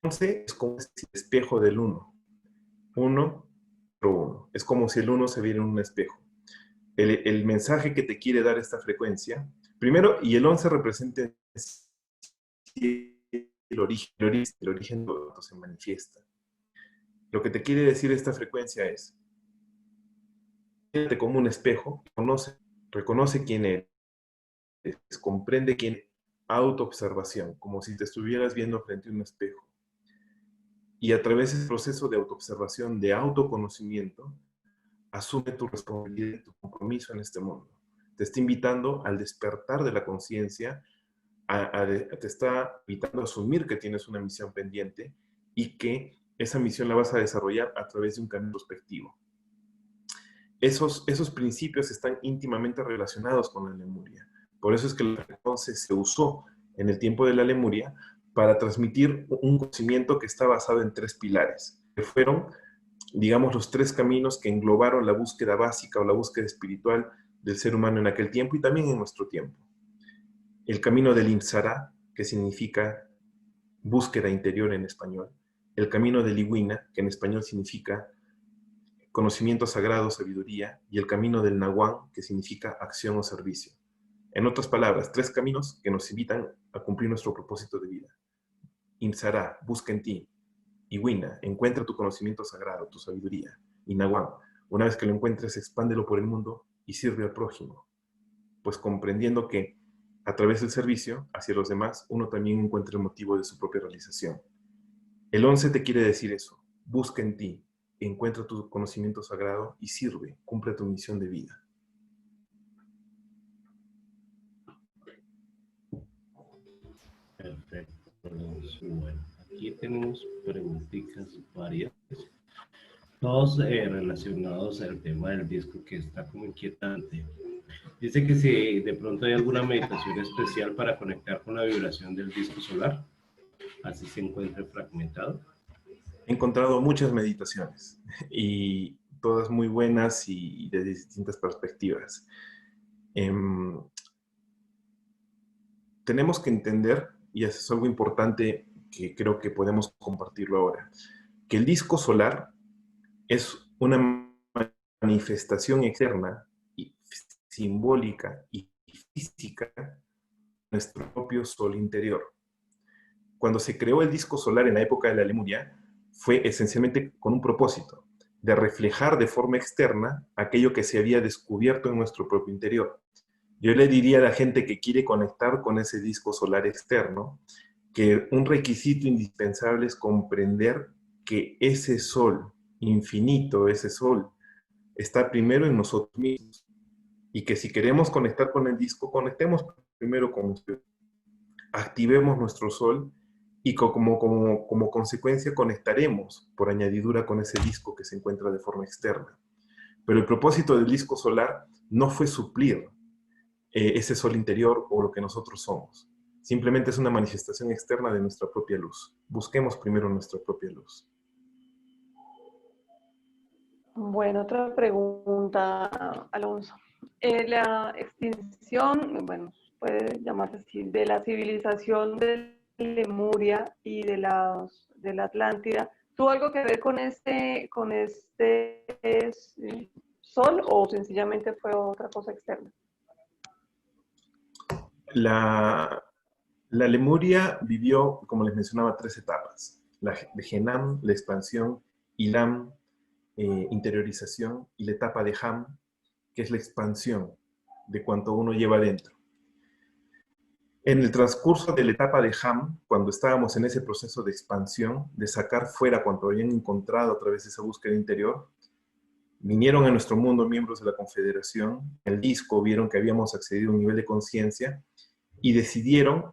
Entonces, es como el espejo del 1. 1, 1. Es como si el 1 se viera en un espejo. El mensaje que te quiere dar esta frecuencia, primero, y el 11 representa el origen de todo se manifiesta. Lo que te quiere decir esta frecuencia es, fíjate como un espejo, reconoce quién eres, comprende quién es, autoobservación, como si te estuvieras viendo frente a un espejo. Y a través de ese proceso de autoobservación, de autoconocimiento, asume tu responsabilidad y tu compromiso en este mundo. Te está invitando al despertar de la conciencia, te está invitando a asumir que tienes una misión pendiente y que esa misión la vas a desarrollar a través de un camino prospectivo. Esos principios están íntimamente relacionados con la Lemuria. Por eso es que entonces se usó en el tiempo de la Lemuria para transmitir un conocimiento que está basado en 3 pilares, que fueron, digamos, los 3 caminos que englobaron la búsqueda básica o la búsqueda espiritual del ser humano en aquel tiempo y también en nuestro tiempo. El camino del Imsará, que significa búsqueda interior en español. El camino del Iwina, que en español significa conocimiento sagrado, sabiduría. Y el camino del Nahuán, que significa acción o servicio. En otras palabras, 3 caminos que nos invitan a cumplir nuestro propósito de vida. Imsará, busca en ti. Iwina, encuentra tu conocimiento sagrado, tu sabiduría. Y Nahuán, una vez que lo encuentres, expándelo por el mundo y sirve al prójimo. Pues comprendiendo que a través del servicio hacia los demás, uno también encuentra el motivo de su propia realización. El 11 te quiere decir eso. Busca en ti, encuentra tu conocimiento sagrado y sirve, cumple tu misión de vida.
Perfecto. Bueno, aquí tenemos preguntitas varias, todos relacionados al tema del disco que está como inquietante. Dice que si de pronto hay alguna meditación especial para conectar con la vibración del disco solar, así se encuentre fragmentado.
He encontrado muchas meditaciones y todas muy buenas y de distintas perspectivas. Tenemos que entender, y eso es algo importante que creo que podemos compartirlo ahora, que el disco solar es una manifestación externa y simbólica y física de nuestro propio sol interior. Cuando se creó el disco solar en la época de la Lemuria, fue esencialmente con un propósito, de reflejar de forma externa aquello que se había descubierto en nuestro propio interior. Yo le diría a la gente que quiere conectar con ese disco solar externo, que un requisito indispensable es comprender que ese sol infinito, ese sol, está primero en nosotros mismos. Y que si queremos conectar con el disco, conectemos primero con usted. Activemos nuestro sol y como consecuencia conectaremos por añadidura con ese disco que se encuentra de forma externa. Pero el propósito del disco solar no fue suplir ese sol interior o lo que nosotros somos. Simplemente es una manifestación externa de nuestra propia luz. Busquemos primero nuestra propia luz.
Bueno, otra pregunta, Alonso. La extinción, bueno, puede llamarse así, de la civilización de Lemuria y de la Atlántida, ¿tuvo algo que ver con este sol o sencillamente fue otra cosa externa?
La Lemuria vivió, como les mencionaba, 3 etapas. La de Genam, la expansión, Ilam, interiorización, y la etapa de Ham, que es la expansión de cuanto uno lleva dentro. En el transcurso de la etapa de Ham, cuando estábamos en ese proceso de expansión, de sacar fuera cuanto habían encontrado a través de esa búsqueda interior, vinieron a nuestro mundo miembros de la Confederación, en el disco vieron que habíamos accedido a un nivel de conciencia y decidieron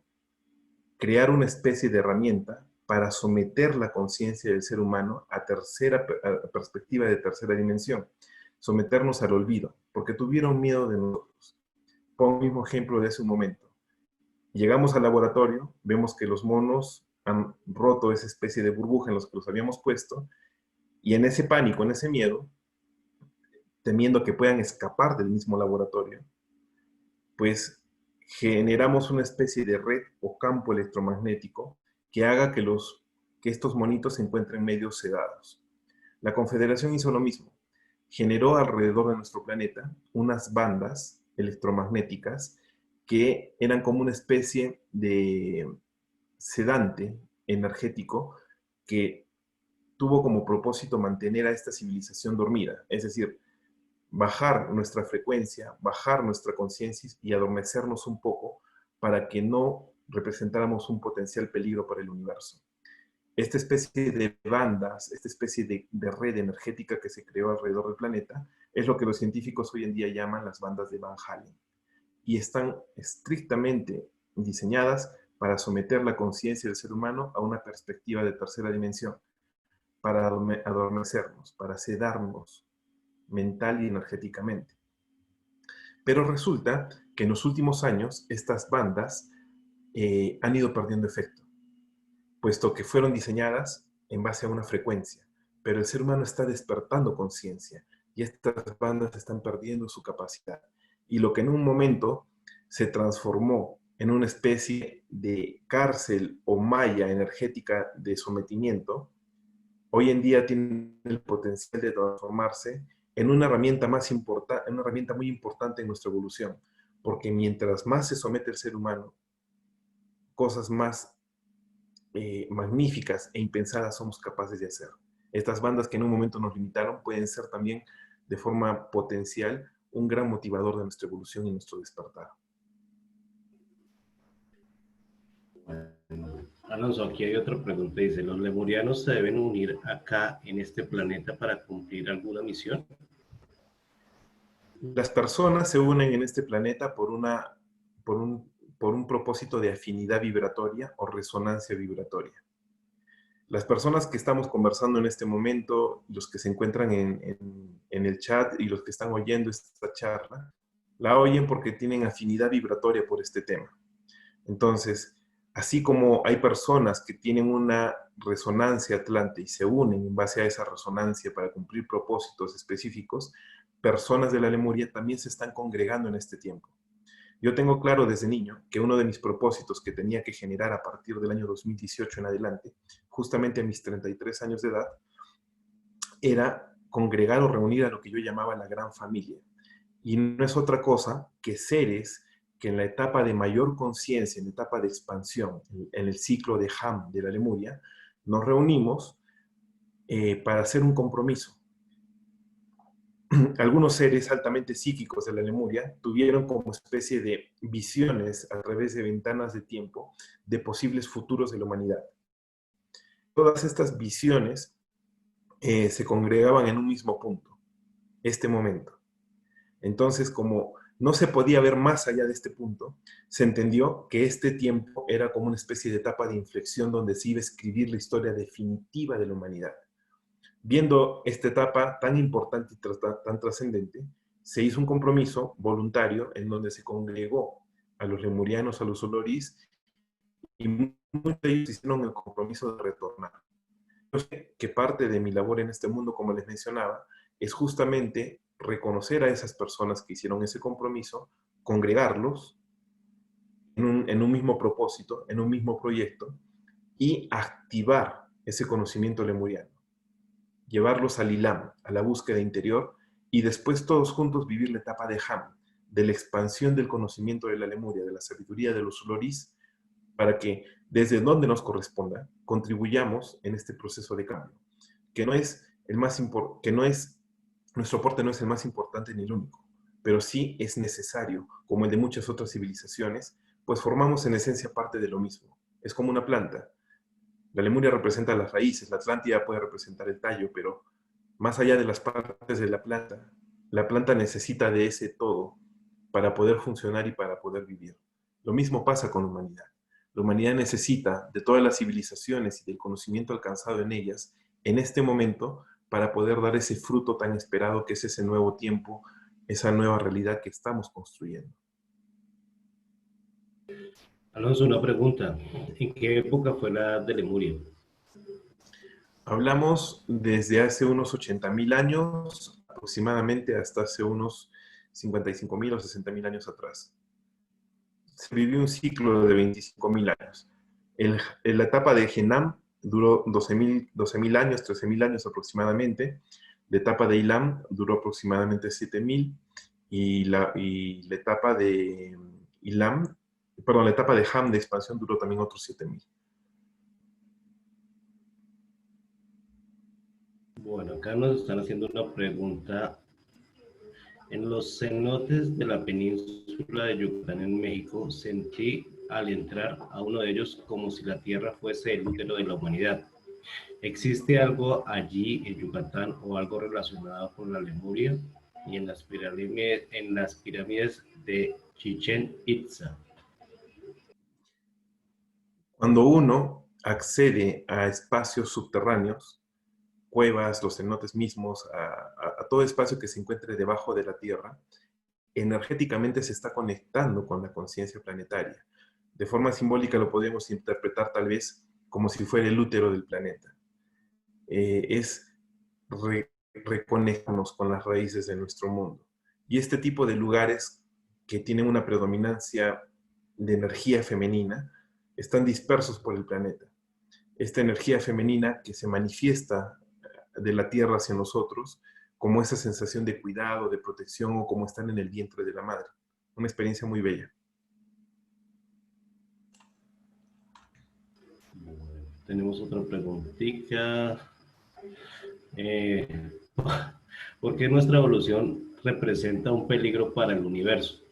crear una especie de herramienta para someter la conciencia del ser humano a perspectiva de tercera dimensión, someternos al olvido, porque tuvieron miedo de nosotros. Pongo el mismo ejemplo de hace un momento. Llegamos al laboratorio, vemos que los monos han roto esa especie de burbuja en los que los habíamos puesto, y en ese pánico, en ese miedo, temiendo que puedan escapar del mismo laboratorio, pues generamos una especie de red o campo electromagnético que haga que estos monitos se encuentren medio sedados. La Confederación hizo lo mismo. Generó alrededor de nuestro planeta unas bandas electromagnéticas que eran como una especie de sedante energético que tuvo como propósito mantener a esta civilización dormida, es decir, bajar nuestra frecuencia, bajar nuestra conciencia y adormecernos un poco para que no representáramos un potencial peligro para el universo. Esta especie de bandas, esta especie de red energética que se creó alrededor del planeta, es lo que los científicos hoy en día llaman las bandas de Van Halen. Y están estrictamente diseñadas para someter la conciencia del ser humano a una perspectiva de tercera dimensión, para adormecernos, para sedarnos mental y energéticamente. Pero resulta que en los últimos años estas bandas han ido perdiendo efecto, puesto que fueron diseñadas en base a una frecuencia, pero el ser humano está despertando conciencia y estas bandas están perdiendo su capacidad. Y lo que en un momento se transformó en una especie de cárcel o malla energética de sometimiento, hoy en día tiene el potencial de transformarse en una herramienta una herramienta muy importante en nuestra evolución, porque mientras más se somete el ser humano, cosas más magníficas e impensadas somos capaces de hacer. Estas bandas que en un momento nos limitaron pueden ser también de forma potencial un gran motivador de nuestra evolución y nuestro despertar.
Bueno, Alonso, aquí hay otra pregunta. Dice, ¿los lemurianos se deben unir acá en este planeta para cumplir alguna misión?
Las personas se unen en este planeta por un propósito de afinidad vibratoria o resonancia vibratoria. Las personas que estamos conversando en este momento, los que se encuentran en el chat y los que están oyendo esta charla, la oyen porque tienen afinidad vibratoria por este tema. Entonces, así como hay personas que tienen una resonancia atlante y se unen en base a esa resonancia para cumplir propósitos específicos, personas de la Lemuria también se están congregando en este tiempo. Yo tengo claro desde niño que uno de mis propósitos que tenía que generar a partir del año 2018 en adelante, justamente a mis 33 años de edad, era congregar o reunir a lo que yo llamaba la gran familia. Y no es otra cosa que seres que en la etapa de mayor conciencia, en la etapa de expansión, en el ciclo de Ham de la Lemuria, nos reunimos para hacer un compromiso. Algunos seres altamente psíquicos de la Lemuria tuvieron como especie de visiones a través de ventanas de tiempo de posibles futuros de la humanidad. Todas estas visiones se congregaban en un mismo punto, este momento. Entonces, como no se podía ver más allá de este punto, se entendió que este tiempo era como una especie de etapa de inflexión donde se iba a escribir la historia definitiva de la humanidad. Viendo esta etapa tan importante y tan trascendente, se hizo un compromiso voluntario en donde se congregó a los lemurianos, a los olorís, y muchos de ellos hicieron el compromiso de retornar. Yo sé que parte de mi labor en este mundo, como les mencionaba, es justamente reconocer a esas personas que hicieron ese compromiso, congregarlos en un mismo propósito, en un mismo proyecto, y activar ese conocimiento lemuriano. Llevarlos al Ilam, a la búsqueda interior, y después todos juntos vivir la etapa de Ham, de la expansión del conocimiento de la Lemuria, de la sabiduría de los Ulorís, para que desde donde nos corresponda contribuyamos en este proceso de cambio, que no es el más que no es, nuestro aporte no es el más importante ni el único, pero sí es necesario, como el de muchas otras civilizaciones, pues formamos en esencia parte de lo mismo. Es como una planta. La Lemuria representa las raíces, la Atlántida puede representar el tallo, pero más allá de las partes de la planta necesita de ese todo para poder funcionar y para poder vivir. Lo mismo pasa con la humanidad. La humanidad necesita de todas las civilizaciones y del conocimiento alcanzado en ellas en este momento para poder dar ese fruto tan esperado que es ese nuevo tiempo, esa nueva realidad que estamos construyendo.
Alonso, una pregunta. ¿En qué época fue la edad de Lemuria?
Hablamos desde hace unos 80.000 años aproximadamente hasta hace unos 55.000 o 60.000 años atrás. Se vivió un ciclo de 25.000 años. La etapa de Genam duró 12.000 años, 13.000 años aproximadamente. La etapa de Ilam duró aproximadamente 7.000 y la etapa de la etapa de Ham de expansión duró también otros 7.000.
Bueno, acá nos están haciendo una pregunta. En los cenotes de la península de Yucatán en México, sentí al entrar a uno de ellos como si la tierra fuese el útero de la humanidad. ¿Existe algo allí en Yucatán o algo relacionado con la Lemuria y en las pirámides de Chichén Itzá?
Cuando uno accede a espacios subterráneos, cuevas, los cenotes mismos, a todo espacio que se encuentre debajo de la Tierra, energéticamente se está conectando con la conciencia planetaria. De forma simbólica lo podemos interpretar tal vez como si fuera el útero del planeta. Es reconectarnos con las raíces de nuestro mundo. Y este tipo de lugares que tienen una predominancia de energía femenina están dispersos por el planeta. Esta energía femenina que se manifiesta de la tierra hacia nosotros, como esa sensación de cuidado, de protección, o como están en el vientre de la madre. Una experiencia muy bella.
Bueno, tenemos otra preguntita. ¿Por qué nuestra evolución representa un peligro para el universo?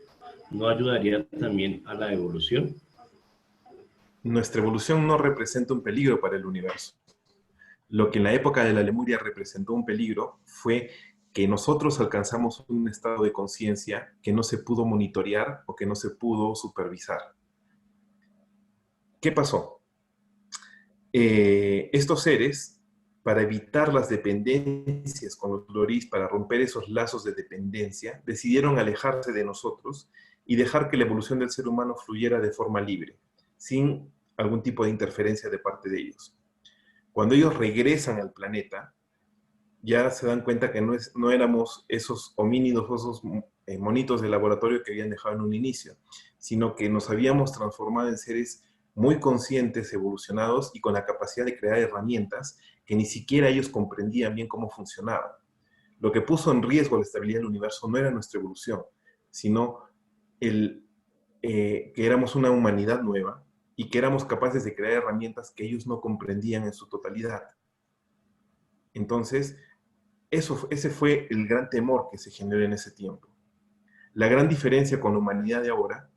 ¿No ayudaría también a la evolución?
Nuestra evolución no representa un peligro para el universo. Lo que en la época de la Lemuria representó un peligro fue que nosotros alcanzamos un estado de conciencia que no se pudo monitorear o que no se pudo supervisar. ¿Qué pasó? Estos seres, para evitar las dependencias con los Ulorís, para romper esos lazos de dependencia, decidieron alejarse de nosotros y dejar que la evolución del ser humano fluyera de forma libre, sin algún tipo de interferencia de parte de ellos. Cuando ellos regresan al planeta, ya se dan cuenta que no éramos esos homínidos, esos monitos de laboratorio que habían dejado en un inicio, sino que nos habíamos transformado en seres muy conscientes, evolucionados y con la capacidad de crear herramientas que ni siquiera ellos comprendían bien cómo funcionaban. Lo que puso en riesgo la estabilidad del universo no era nuestra evolución, sino que éramos una humanidad nueva y que éramos capaces de crear herramientas que ellos no comprendían en su totalidad. Entonces, ese fue el gran temor que se generó en ese tiempo. La gran diferencia con la humanidad de ahora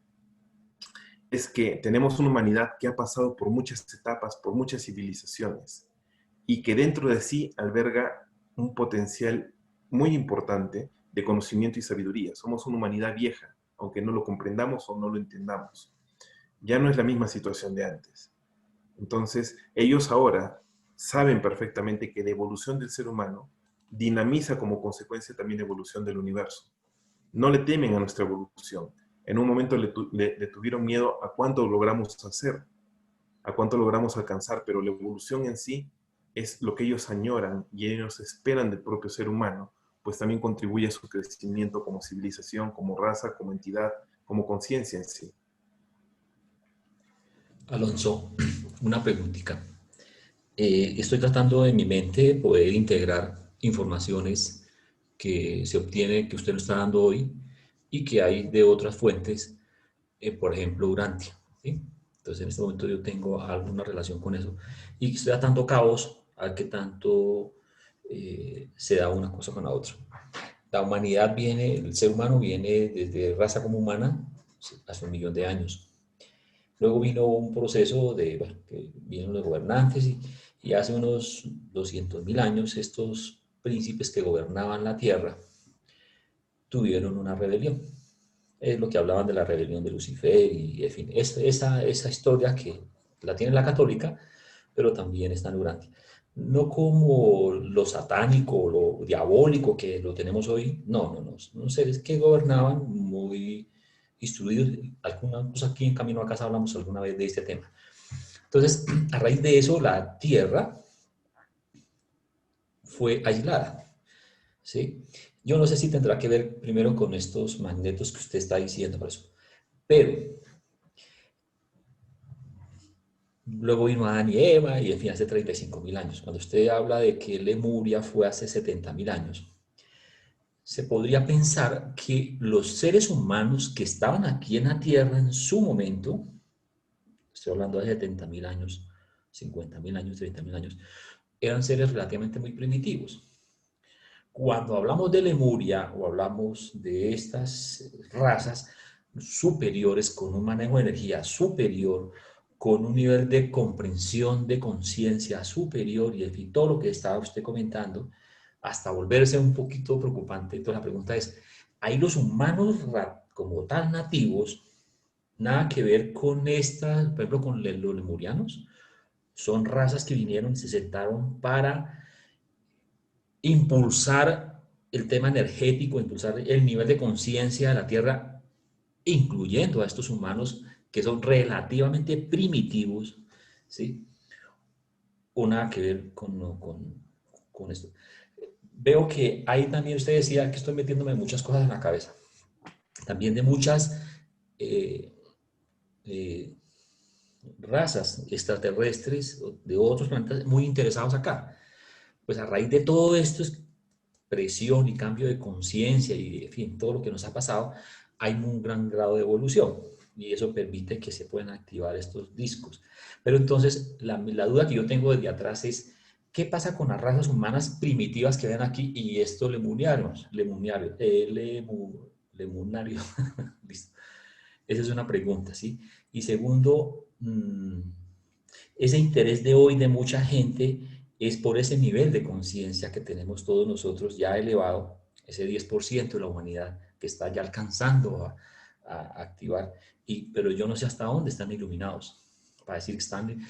es que tenemos una humanidad que ha pasado por muchas etapas, por muchas civilizaciones, y que dentro de sí alberga un potencial muy importante de conocimiento y sabiduría. Somos una humanidad vieja, aunque no lo comprendamos o no lo entendamos. Ya no es la misma situación de antes. Entonces, ellos ahora saben perfectamente que la evolución del ser humano dinamiza como consecuencia también la evolución del universo. No le temen a nuestra evolución. En un momento le tuvieron miedo a cuánto logramos hacer, a cuánto logramos alcanzar, pero la evolución en sí es lo que ellos añoran y ellos esperan del propio ser humano, pues también contribuye a su crecimiento como civilización, como raza, como entidad, como conciencia en sí.
Alonso, una preguntita. Estoy tratando en mi mente poder integrar informaciones que se obtiene, que usted nos está dando hoy, y que hay de otras fuentes, por ejemplo, Urantia, ¿sí? Entonces, en este momento yo tengo alguna relación con eso, y estoy atando cabos a qué tanto se da una cosa con la otra. La humanidad viene, el ser humano viene desde raza como humana hace 1.000.000 de años. Luego vino un proceso de, bueno, que vinieron los gobernantes y hace unos 200.000 años estos príncipes que gobernaban la tierra tuvieron una rebelión. Es lo que hablaban de la rebelión de Lucifer y, en fin, esa historia que la tiene la católica, pero también está en Urantia. No como lo satánico, lo diabólico que lo tenemos hoy, no, son seres que gobernaban muy instruidos. Alguna cosa aquí en Camino a Casa hablamos alguna vez de este tema. Entonces, a raíz de eso, la Tierra fue aislada, ¿sí? Yo no sé si tendrá que ver primero con estos magnetos que usted está diciendo, por eso. Pero luego vino Adán y Eva y en fin, hace 35.000 años. Cuando usted habla de que Lemuria fue hace 70.000 años, se podría pensar que los seres humanos que estaban aquí en la Tierra en su momento, estoy hablando de 70.000 años, 50.000 años, 30.000 años, eran seres relativamente muy primitivos. Cuando hablamos de Lemuria o hablamos de estas razas superiores con un manejo de energía superior, con un nivel de comprensión de conciencia superior y en fin, todo lo que estaba usted comentando, hasta volverse un poquito preocupante. Entonces la pregunta es, ¿hay los humanos como tal nativos nada que ver con estas, por ejemplo, con los lemurianos? Son razas que vinieron y se sentaron para impulsar el tema energético, impulsar el nivel de conciencia de la Tierra, incluyendo a estos humanos que son relativamente primitivos, ¿sí? O nada que ver con esto. Veo que ahí también usted decía que estoy metiéndome muchas cosas en la cabeza. También de muchas razas extraterrestres de otros planetas muy interesados acá. Pues a raíz de todo esto, presión y cambio de conciencia y, en fin, todo lo que nos ha pasado, hay un gran grado de evolución y eso permite que se puedan activar estos discos. Pero entonces, la duda que yo tengo desde atrás es, ¿qué pasa con las razas humanas primitivas que ven aquí y estos lemunarios? Lemunarios. Listo. Esa es una pregunta, ¿sí? Y segundo, ese interés de hoy de mucha gente es por ese nivel de conciencia que tenemos todos nosotros ya elevado, ese 10% de la humanidad que está ya alcanzando a activar, pero yo no sé hasta dónde están iluminados, para decir que están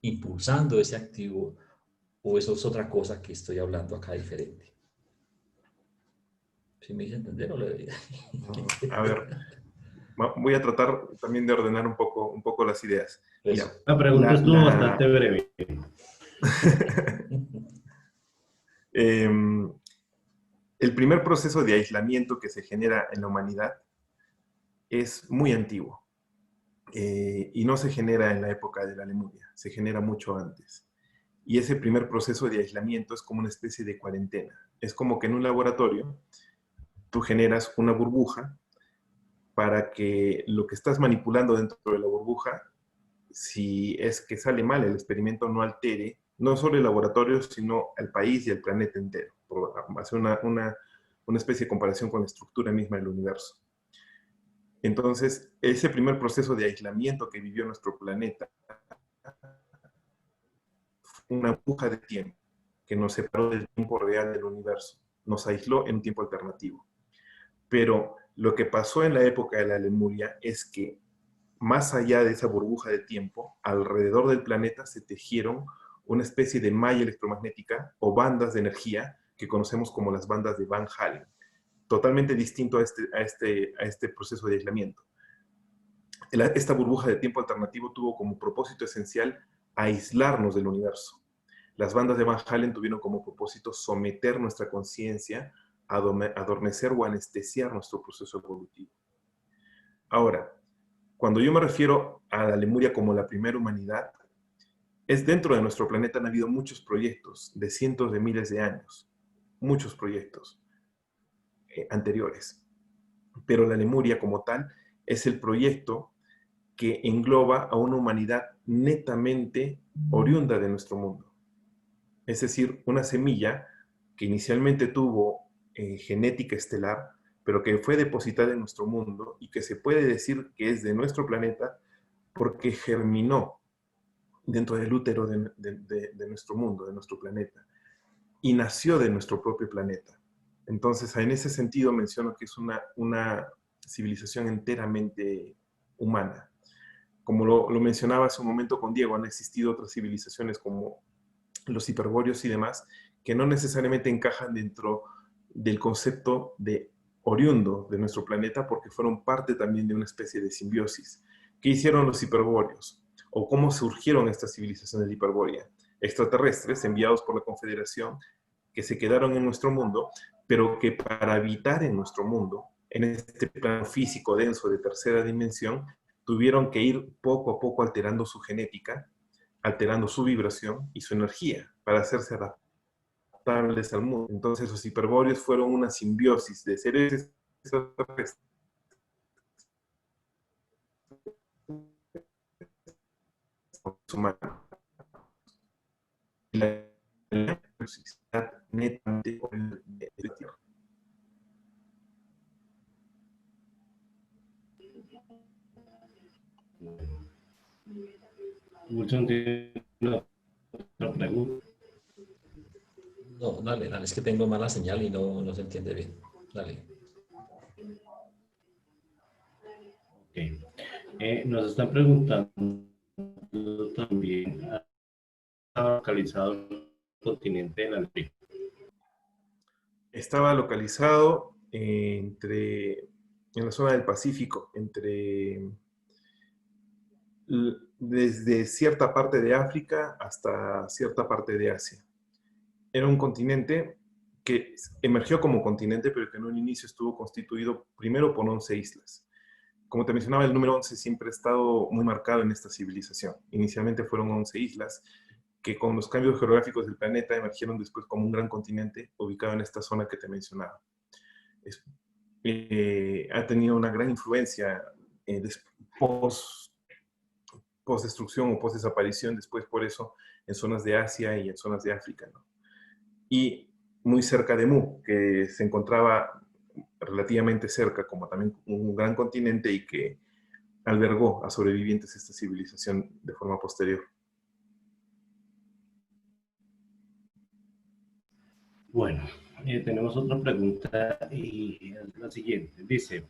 impulsando ese activo o eso es otra cosa que estoy hablando acá diferente. ¿Sí me hice entender o le...
A ver, voy a tratar también de ordenar un poco las ideas.
Mira, la pregunta estuvo bastante breve.
El primer proceso de aislamiento que se genera en la humanidad es muy antiguo y no se genera en la época de la Lemuria, se genera mucho antes. Y ese primer proceso de aislamiento es como una especie de cuarentena. Es como que en un laboratorio tú generas una burbuja para que lo que estás manipulando dentro de la burbuja, si es que sale mal el experimento, no altere no solo el laboratorio, sino el país y el planeta entero, por hacer una especie de comparación con la estructura misma del universo. Entonces, ese primer proceso de aislamiento que vivió nuestro planeta, fue una burbuja de tiempo que nos separó del tiempo real del universo, nos aisló en un tiempo alternativo. Pero lo que pasó en la época de la Lemuria es que, más allá de esa burbuja de tiempo, alrededor del planeta se tejieron una especie de malla electromagnética o bandas de energía que conocemos como las bandas de Van Allen, totalmente distinto a este proceso de aislamiento. Esta burbuja de tiempo alternativo tuvo como propósito esencial aislarnos del universo. Las bandas de Van Allen tuvieron como propósito someter nuestra conciencia, adormecer o anestesiar nuestro proceso evolutivo. Ahora, cuando yo me refiero a la Lemuria como la primera humanidad, es dentro de nuestro planeta han habido muchos proyectos de cientos de miles de años, muchos proyectos. anteriores. Pero la Lemuria como tal es el proyecto que engloba a una humanidad netamente oriunda de nuestro mundo. Es decir, una semilla que inicialmente tuvo genética estelar, pero que fue depositada en nuestro mundo y que se puede decir que es de nuestro planeta porque germinó dentro del útero de nuestro mundo, de nuestro planeta, y nació de nuestro propio planeta. Entonces, en ese sentido menciono que es una civilización enteramente humana. Como lo mencionaba hace un momento con Diego, han existido otras civilizaciones como los hiperbóreos y demás, que no necesariamente encajan dentro del concepto de oriundo de nuestro planeta, porque fueron parte también de una especie de simbiosis. ¿Qué hicieron los hiperbóreos? ¿O cómo surgieron estas civilizaciones de hiperbórea? Extraterrestres enviados por la Confederación que se quedaron en nuestro mundo, pero que para habitar en nuestro mundo, en este plano físico denso de tercera dimensión, tuvieron que ir poco a poco alterando su genética, alterando su vibración y su energía para hacerse adaptables al mundo. Entonces los hiperbóreos fueron una simbiosis de seres extraterrestres humanos. La toxicidad netamente de tierra.
Wilson tiene otra pregunta.
No, dale, dale, es que tengo mala señal y no se entiende bien. Dale.
Okay. Nos están preguntando también, ¿está localizado el continente de la América?
Estaba localizado en la zona del Pacífico, desde cierta parte de África hasta cierta parte de Asia. Era un continente que emergió como continente, pero que en un inicio estuvo constituido primero por 11 islas. Como te mencionaba, el número 11 siempre ha estado muy marcado en esta civilización. Inicialmente fueron 11 islas que con los cambios geográficos del planeta emergieron después como un gran continente ubicado en esta zona que te mencionaba. Ha tenido una gran influencia post-destrucción o post-desaparición, después por eso en zonas de Asia y en zonas de África, ¿no? Y muy cerca de Mu, que se encontraba relativamente cerca, como también un gran continente y que albergó a sobrevivientes de esta civilización de forma posterior.
Bueno, tenemos otra pregunta y es la siguiente. Dice,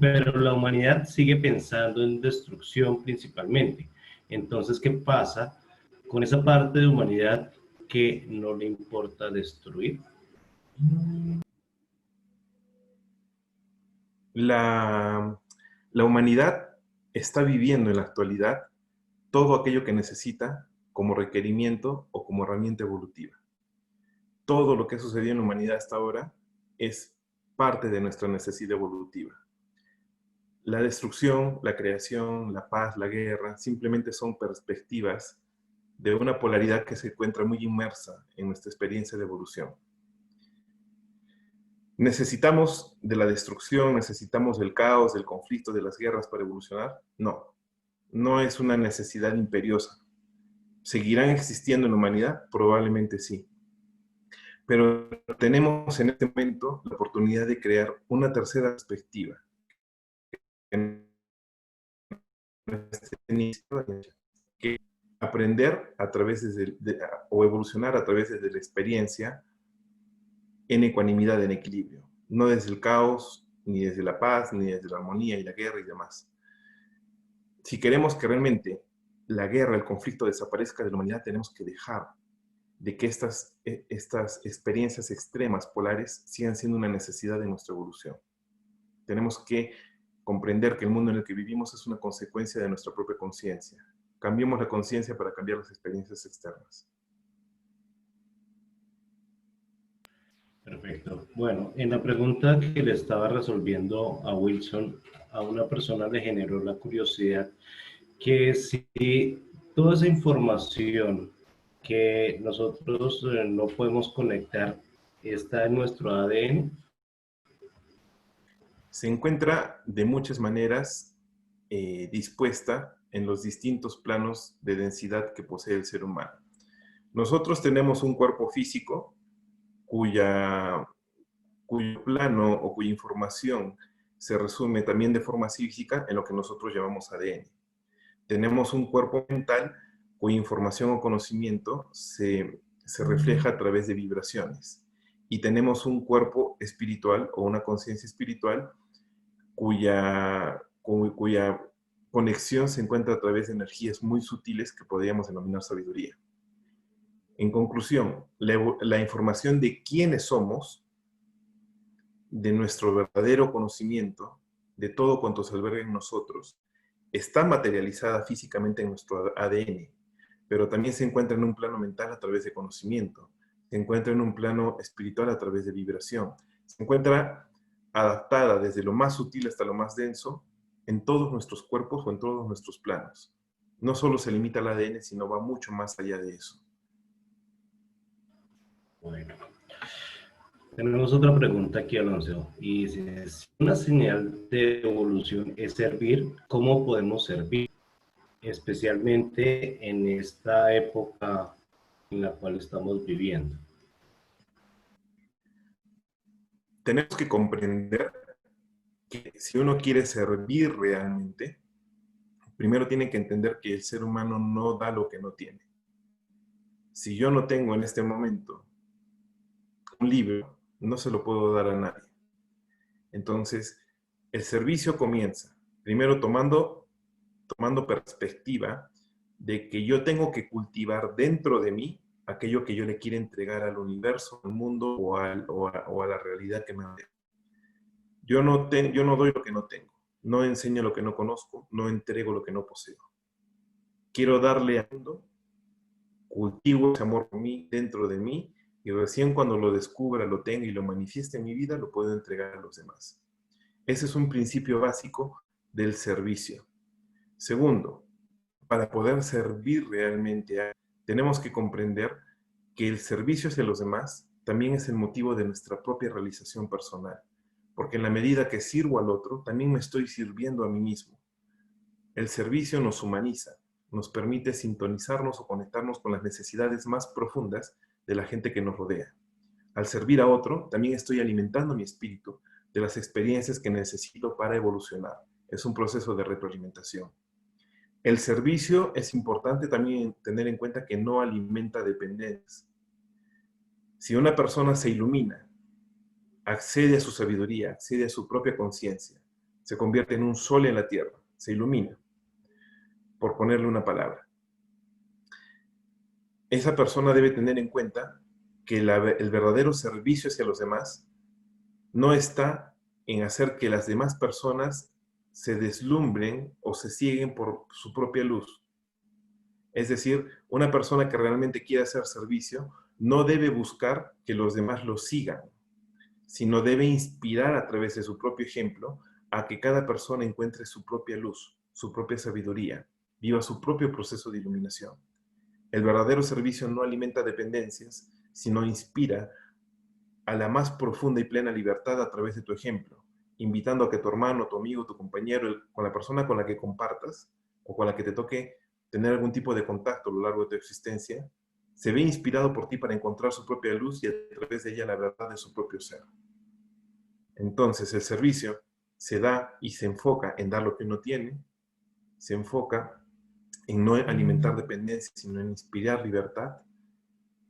pero la humanidad sigue pensando en destrucción principalmente. Entonces, ¿qué pasa con esa parte de humanidad que no le importa destruir?
La humanidad está viviendo en la actualidad todo aquello que necesita como requerimiento o como herramienta evolutiva. Todo lo que ha sucedido en la humanidad hasta ahora es parte de nuestra necesidad evolutiva. La destrucción, la creación, la paz, la guerra, simplemente son perspectivas de una polaridad que se encuentra muy inmersa en nuestra experiencia de evolución. ¿Necesitamos de la destrucción, necesitamos del caos, del conflicto, de las guerras para evolucionar? No, no es una necesidad imperiosa. ¿Seguirán existiendo en la humanidad? Probablemente sí. Pero tenemos en este momento la oportunidad de crear una tercera perspectiva. Que aprender a través o evolucionar a través de la experiencia en ecuanimidad, en equilibrio. No desde el caos, ni desde la paz, ni desde la armonía y la guerra y demás. Si queremos que realmente la guerra, el conflicto desaparezca de la humanidad, tenemos que dejar de que estas experiencias extremas, polares, sigan siendo una necesidad de nuestra evolución. Tenemos que comprender que el mundo en el que vivimos es una consecuencia de nuestra propia conciencia. Cambiemos la conciencia para cambiar las experiencias externas.
Perfecto. Bueno, en la pregunta que le estaba resolviendo a Wilson, a una persona le generó la curiosidad que si toda esa información que nosotros no podemos conectar está en nuestro ADN.
se encuentra de muchas maneras dispuesta en los distintos planos de densidad que posee el ser humano. Nosotros tenemos un cuerpo físico cuyo plano o cuya información se resume también de forma física en lo que nosotros llamamos ADN. Tenemos un cuerpo mental cuya información o conocimiento se refleja a través de vibraciones. Y tenemos un cuerpo espiritual o una conciencia espiritual cuya conexión se encuentra a través de energías muy sutiles que podríamos denominar sabiduría. En conclusión, la información de quiénes somos, de nuestro verdadero conocimiento, de todo cuanto se alberga en nosotros, está materializada físicamente en nuestro ADN, pero también se encuentra en un plano mental a través de conocimiento, se encuentra en un plano espiritual a través de vibración, se encuentra adaptada desde lo más sutil hasta lo más denso en todos nuestros cuerpos o en todos nuestros planos. No solo se limita al ADN, sino va mucho más allá de eso.
Bueno, tenemos otra pregunta aquí, Alonso, y dice, si una señal de evolución es servir, ¿cómo podemos servir? Especialmente en esta época en la cual estamos viviendo.
Tenemos que comprender que si uno quiere servir realmente, primero tiene que entender que el ser humano no da lo que no tiene. Si yo no tengo en este momento un libro, no se lo puedo dar a nadie. Entonces, el servicio comienza, primero tomando perspectiva de que yo tengo que cultivar dentro de mí aquello que yo le quiero entregar al universo, al mundo o a la realidad que me rodea. Yo no doy lo que no tengo, no enseño lo que no conozco, no entrego lo que no poseo. Quiero darle al mundo, cultivo ese amor por mí, dentro de mí, y recién cuando lo descubra, lo tenga y lo manifieste en mi vida, lo puedo entregar a los demás. Ese es un principio básico del servicio. Segundo, para poder servir realmente, tenemos que comprender que el servicio hacia los demás también es el motivo de nuestra propia realización personal. Porque en la medida que sirvo al otro, también me estoy sirviendo a mí mismo. El servicio nos humaniza, nos permite sintonizarnos o conectarnos con las necesidades más profundas de la gente que nos rodea. Al servir a otro, también estoy alimentando mi espíritu de las experiencias que necesito para evolucionar. Es un proceso de retroalimentación. El servicio es importante también tener en cuenta que no alimenta dependencias. Si una persona se ilumina, accede a su sabiduría, accede a su propia conciencia, se convierte en un sol en la tierra, se ilumina, por ponerle una palabra. Esa persona debe tener en cuenta que el verdadero servicio hacia los demás no está en hacer que las demás personas se deslumbren o se cieguen por su propia luz. Es decir, una persona que realmente quiere hacer servicio no debe buscar que los demás lo sigan, sino debe inspirar a través de su propio ejemplo a que cada persona encuentre su propia luz, su propia sabiduría, viva su propio proceso de iluminación. El verdadero servicio no alimenta dependencias, sino inspira a la más profunda y plena libertad a través de tu ejemplo, invitando a que tu hermano, tu amigo, tu compañero, con la persona con la que compartas o con la que te toque tener algún tipo de contacto a lo largo de tu existencia, se ve inspirado por ti para encontrar su propia luz y a través de ella la verdad de su propio ser. Entonces el servicio se da y se enfoca en dar lo que uno tiene, se enfoca en no alimentar dependencia, sino en inspirar libertad,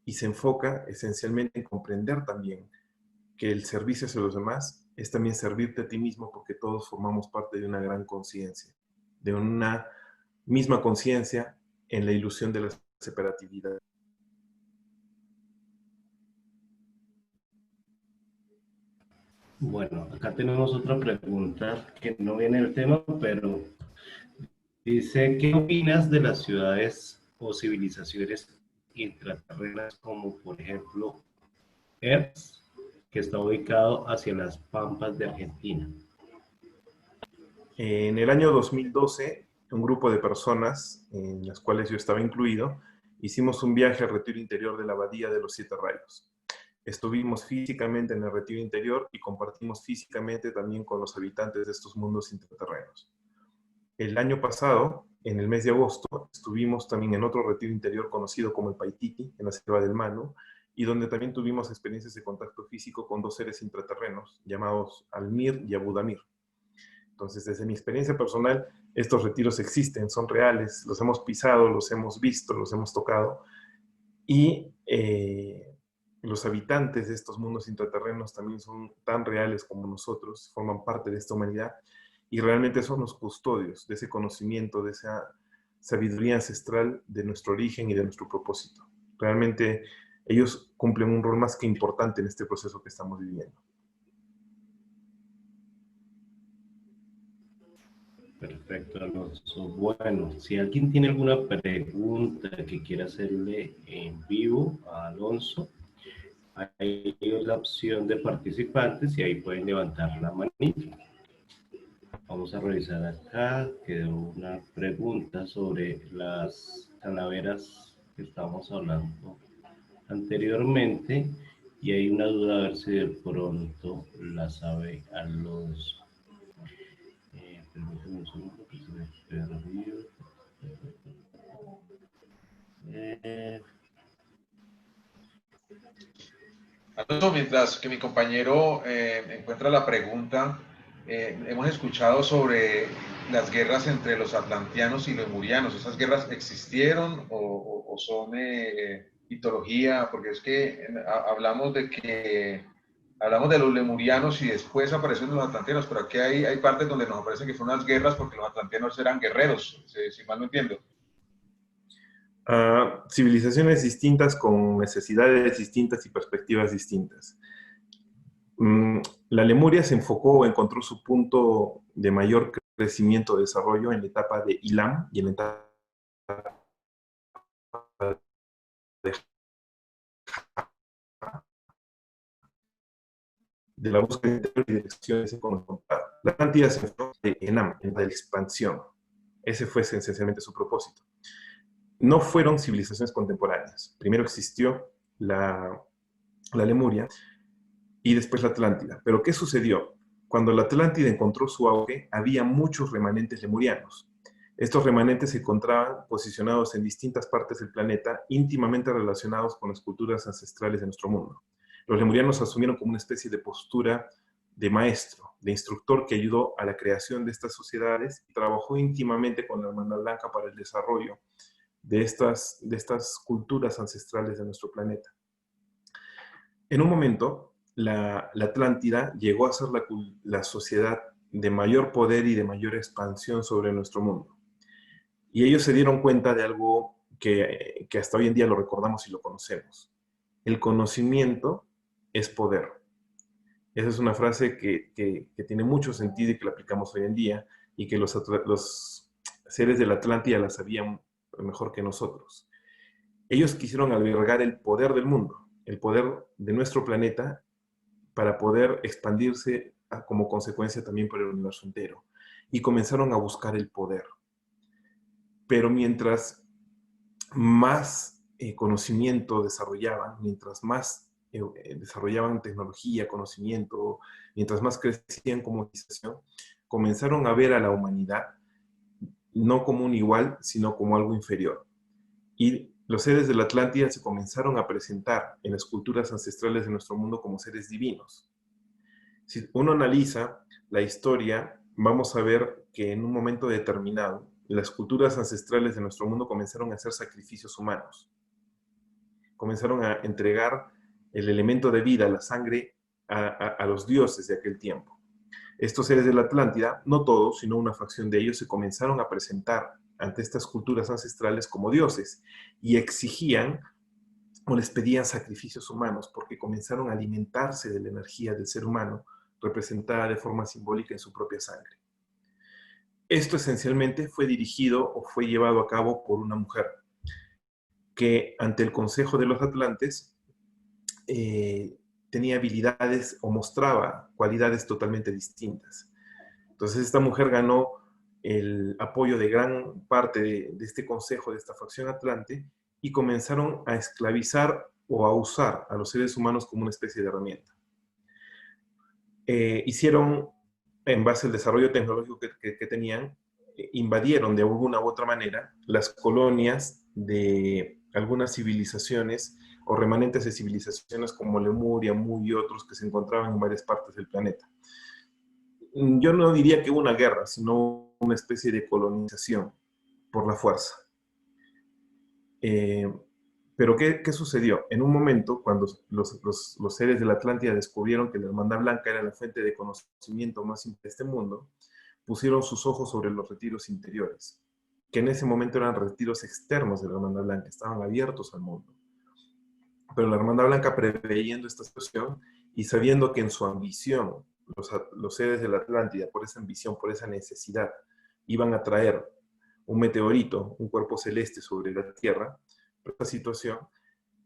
y se enfoca esencialmente en comprender también que el servicio hacia los demás es también servirte a ti mismo, porque todos formamos parte de una gran conciencia, de una misma conciencia en la ilusión de la separatividad.
Bueno, acá tenemos otra pregunta que no viene el tema, pero dice, ¿qué opinas de las ciudades o civilizaciones intraterrenas como por ejemplo Earth, que está ubicado hacia las pampas de Argentina?
En el año 2012, un grupo de personas, en las cuales yo estaba incluido, hicimos un viaje al retiro interior de la Abadía de los Siete Rayos. Estuvimos físicamente en el retiro interior y compartimos físicamente también con los habitantes de estos mundos intraterrenos. El año pasado, en el mes de agosto, estuvimos también en otro retiro interior conocido como el Paititi, en la selva del Manu, y donde también tuvimos experiencias de contacto físico con dos seres intraterrenos llamados Almir y Abudamir. Entonces, desde mi experiencia personal, estos retiros existen, son reales, los hemos pisado, los hemos visto, los hemos tocado, y los habitantes de estos mundos intraterrenos también son tan reales como nosotros, forman parte de esta humanidad, y realmente son los custodios de ese conocimiento, de esa sabiduría ancestral de nuestro origen y de nuestro propósito. Realmente ellos cumplen un rol más que importante en este proceso que estamos viviendo.
Perfecto, Alonso. Bueno, si alguien tiene alguna pregunta que quiera hacerle en vivo a Alonso, hay la opción de participantes y ahí pueden levantar la manita. Vamos a revisar acá, quedó una pregunta sobre las calaveras que estábamos hablando anteriormente y hay una duda a ver si de pronto la sabe Alonso. Permítame un segundo que se me perdió.
Alonso, mientras que mi compañero encuentra la pregunta, hemos escuchado sobre las guerras entre los atlanteanos y los lemurianos. ¿Esas guerras existieron o son mitología? Porque es que hablamos de los lemurianos y después aparecen los atlanteanos, pero aquí hay partes donde nos aparecen que fueron unas guerras porque los atlanteanos eran guerreros, si mal no entiendo.
Civilizaciones distintas con necesidades distintas y perspectivas distintas. La Lemuria se enfocó o encontró su punto de mayor crecimiento, desarrollo en la etapa de Ilam y en la etapa de la búsqueda de direcciones encontradas. La Atlántida se enfocó en Enam, en la expansión. Ese fue esencialmente su propósito. No fueron civilizaciones contemporáneas. Primero existió la Lemuria y después la Atlántida. Pero ¿qué sucedió? Cuando la Atlántida encontró su auge, había muchos remanentes lemurianos. Estos remanentes se encontraban posicionados en distintas partes del planeta, íntimamente relacionados con las culturas ancestrales de nuestro mundo. Los lemurianos asumieron como una especie de postura de maestro, de instructor que ayudó a la creación de estas sociedades y trabajó íntimamente con la Hermandad Blanca para el desarrollo de estas culturas ancestrales de nuestro planeta. En un momento, la Atlántida llegó a ser la sociedad de mayor poder y de mayor expansión sobre nuestro mundo. Y ellos se dieron cuenta de algo que hasta hoy en día lo recordamos y lo conocemos. El conocimiento es poder. Esa es una frase que tiene mucho sentido y que la aplicamos hoy en día y que los seres de la Atlántida la sabían mejor que nosotros. Ellos quisieron albergar el poder del mundo, el poder de nuestro planeta, para poder expandirse como consecuencia también por el universo entero. Y comenzaron a buscar el poder. Pero mientras más conocimiento desarrollaban, mientras más desarrollaban tecnología, conocimiento, mientras más crecían como civilización, comenzaron a ver a la humanidad no como un igual, sino como algo inferior. Y los seres de la Atlántida se comenzaron a presentar en las culturas ancestrales de nuestro mundo como seres divinos. Si uno analiza la historia, vamos a ver que en un momento determinado, las culturas ancestrales de nuestro mundo comenzaron a hacer sacrificios humanos. Comenzaron a entregar el elemento de vida, la sangre, a los dioses de aquel tiempo. Estos seres de la Atlántida, no todos, sino una fracción de ellos, se comenzaron a presentar ante estas culturas ancestrales como dioses y exigían o les pedían sacrificios humanos porque comenzaron a alimentarse de la energía del ser humano representada de forma simbólica en su propia sangre. Esto esencialmente fue dirigido o fue llevado a cabo por una mujer que ante el Consejo de los Atlantes tenía habilidades o mostraba cualidades totalmente distintas. Entonces esta mujer ganó el apoyo de gran parte de este consejo, de esta facción atlante, y comenzaron a esclavizar o a usar a los seres humanos como una especie de herramienta. Hicieron, en base al desarrollo tecnológico que tenían, invadieron de alguna u otra manera las colonias de algunas civilizaciones o remanentes de civilizaciones como Lemuria, Mu y otros que se encontraban en varias partes del planeta. Yo no diría que hubo una guerra, sino una especie de colonización por la fuerza. Pero ¿qué sucedió? En un momento, cuando los seres de la Atlántida descubrieron que la Hermandad Blanca era la fuente de conocimiento más simple de este mundo, pusieron sus ojos sobre los retiros interiores, que en ese momento eran retiros externos de la Hermandad Blanca, estaban abiertos al mundo. Pero la Hermandad Blanca, preveyendo esta situación y sabiendo que en su ambición, los seres de la Atlántida, por esa ambición, por esa necesidad, iban a traer un meteorito, un cuerpo celeste sobre la Tierra, por esta situación,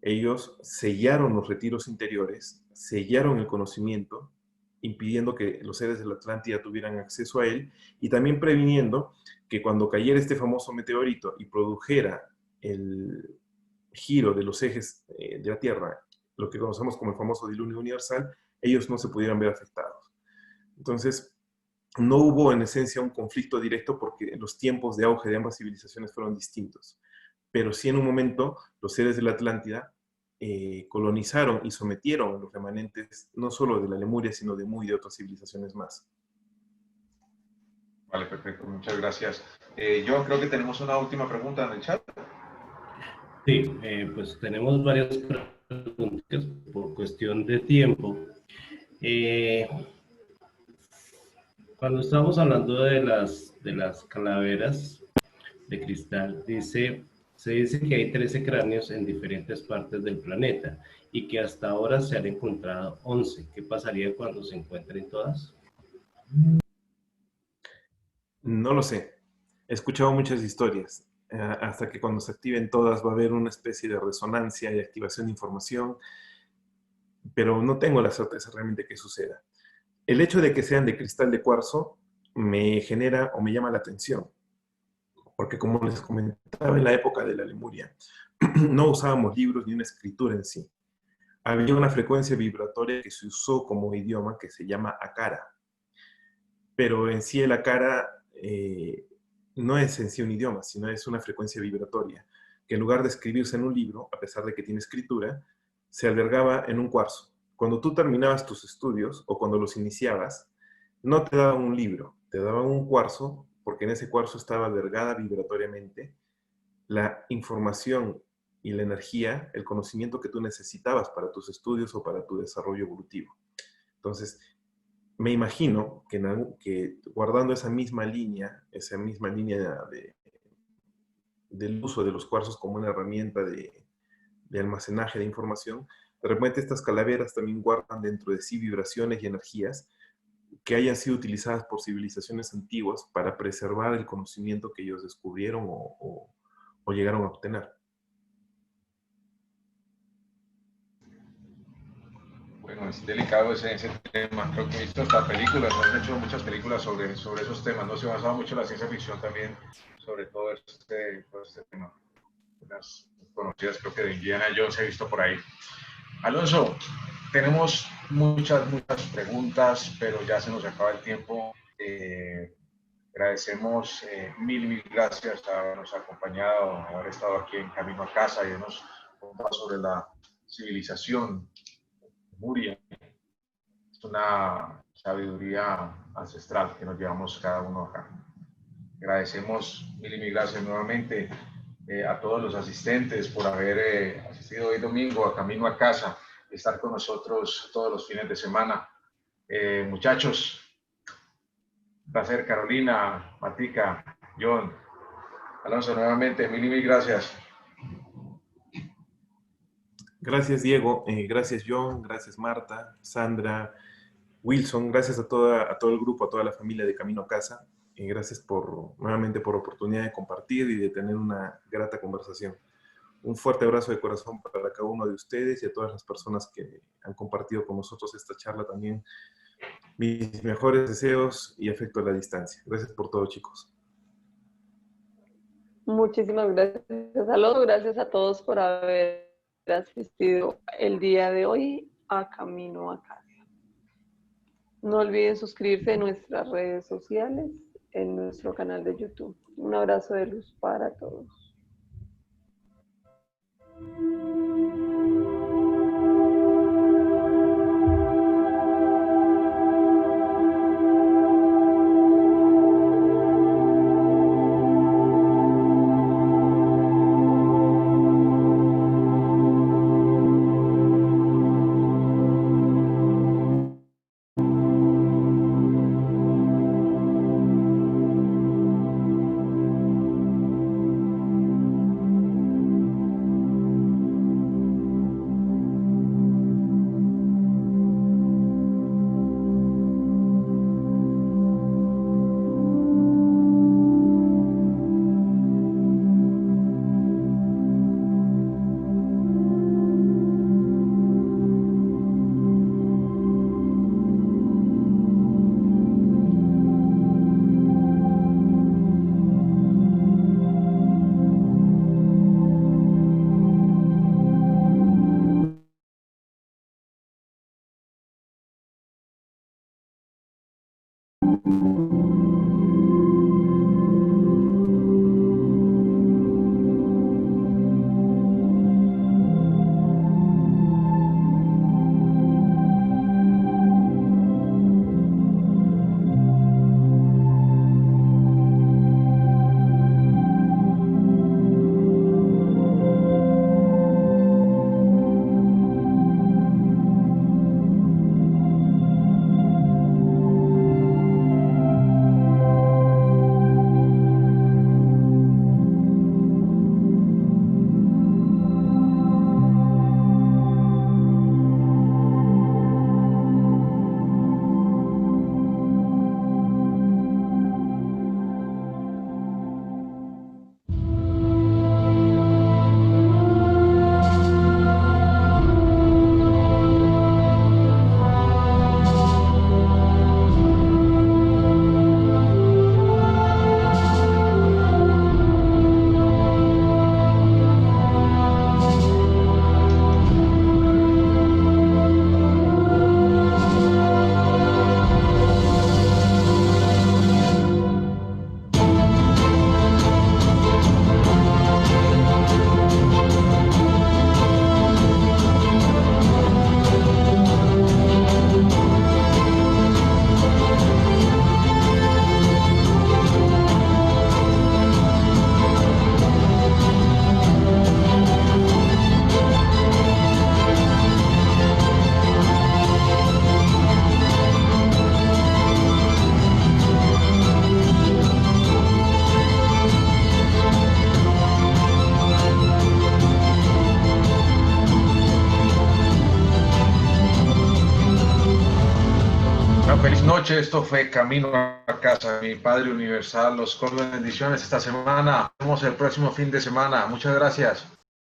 ellos sellaron los retiros interiores, sellaron el conocimiento, impidiendo que los seres de la Atlántida tuvieran acceso a él, y también previniendo que cuando cayera este famoso meteorito y produjera el giro de los ejes de la Tierra, lo que conocemos como el famoso diluvio universal, ellos no se pudieran ver afectados. Entonces, no hubo en esencia un conflicto directo porque los tiempos de auge de ambas civilizaciones fueron distintos. Pero sí en un momento los seres de la Atlántida colonizaron y sometieron a los remanentes no solo de la Lemuria, sino de Mu y de otras civilizaciones más.
Vale, perfecto, muchas gracias. Yo creo que tenemos una última pregunta en el chat.
Sí, pues tenemos varias preguntas por cuestión de tiempo. Cuando estamos hablando de las calaveras de cristal, se dice que hay 13 cráneos en diferentes partes del planeta y que hasta ahora se han encontrado 11. ¿Qué pasaría cuando se encuentren todas?
No lo sé. He escuchado muchas historias. Hasta que cuando se activen todas va a haber una especie de resonancia y activación de información, pero no tengo la certeza realmente que suceda. El hecho de que sean de cristal de cuarzo me genera o me llama la atención, porque como les comentaba en la época de la Lemuria, no usábamos libros ni una escritura en sí. Había una frecuencia vibratoria que se usó como idioma que se llama Akara, pero en sí el Akara no es en sí un idioma, sino es una frecuencia vibratoria, que en lugar de escribirse en un libro, a pesar de que tiene escritura, se albergaba en un cuarzo. Cuando tú terminabas tus estudios o cuando los iniciabas, no te daban un libro, te daban un cuarzo, porque en ese cuarzo estaba albergada vibratoriamente la información y la energía, el conocimiento que tú necesitabas para tus estudios o para tu desarrollo evolutivo. Entonces, me imagino que guardando esa misma línea del uso de los cuarzos como una herramienta de almacenaje de información, de repente estas calaveras también guardan dentro de sí vibraciones y energías que hayan sido utilizadas por civilizaciones antiguas para preservar el conocimiento que ellos descubrieron o llegaron a obtener.
Bueno, es delicado ese tema. Creo que he visto hasta películas, han hecho muchas películas sobre esos temas. No se ha basado mucho en la ciencia ficción también sobre todo este tema. Unas conocidas, creo que de Indiana Jones he visto por ahí. Alonso, tenemos muchas preguntas, pero ya se nos acaba el tiempo. Agradecemos mil gracias por habernos acompañado, haber estado aquí en Camino a Casa y habernos contado sobre la civilización Lemuria. Es una sabiduría ancestral que nos llevamos cada uno acá. Agradecemos mil gracias nuevamente a todos los asistentes por haber asistido hoy domingo a Camino a Casa, estar con nosotros todos los fines de semana. Muchachos, un placer, Carolina, Matica, John, Alonso, nuevamente, mil gracias.
Gracias, Diego. Gracias, John. Gracias, Marta, Sandra, Wilson. Gracias a todo el grupo, a toda la familia de Camino a Casa. Gracias nuevamente por la oportunidad de compartir y de tener una grata conversación. Un fuerte abrazo de corazón para cada uno de ustedes y a todas las personas que han compartido con nosotros esta charla también. Mis mejores deseos y afecto a la distancia. Gracias por todo, chicos.
Muchísimas gracias, Alonso. Gracias a todos por haber asistido el día de hoy a Camino a Casa. No olviden suscribirse en nuestras redes sociales, en nuestro canal de YouTube. Un abrazo de luz para todos.
Feliz noche, esto fue Camino a Casa, mi Padre Universal, los colmos de bendiciones esta semana. Nos vemos el próximo fin de semana. Muchas gracias.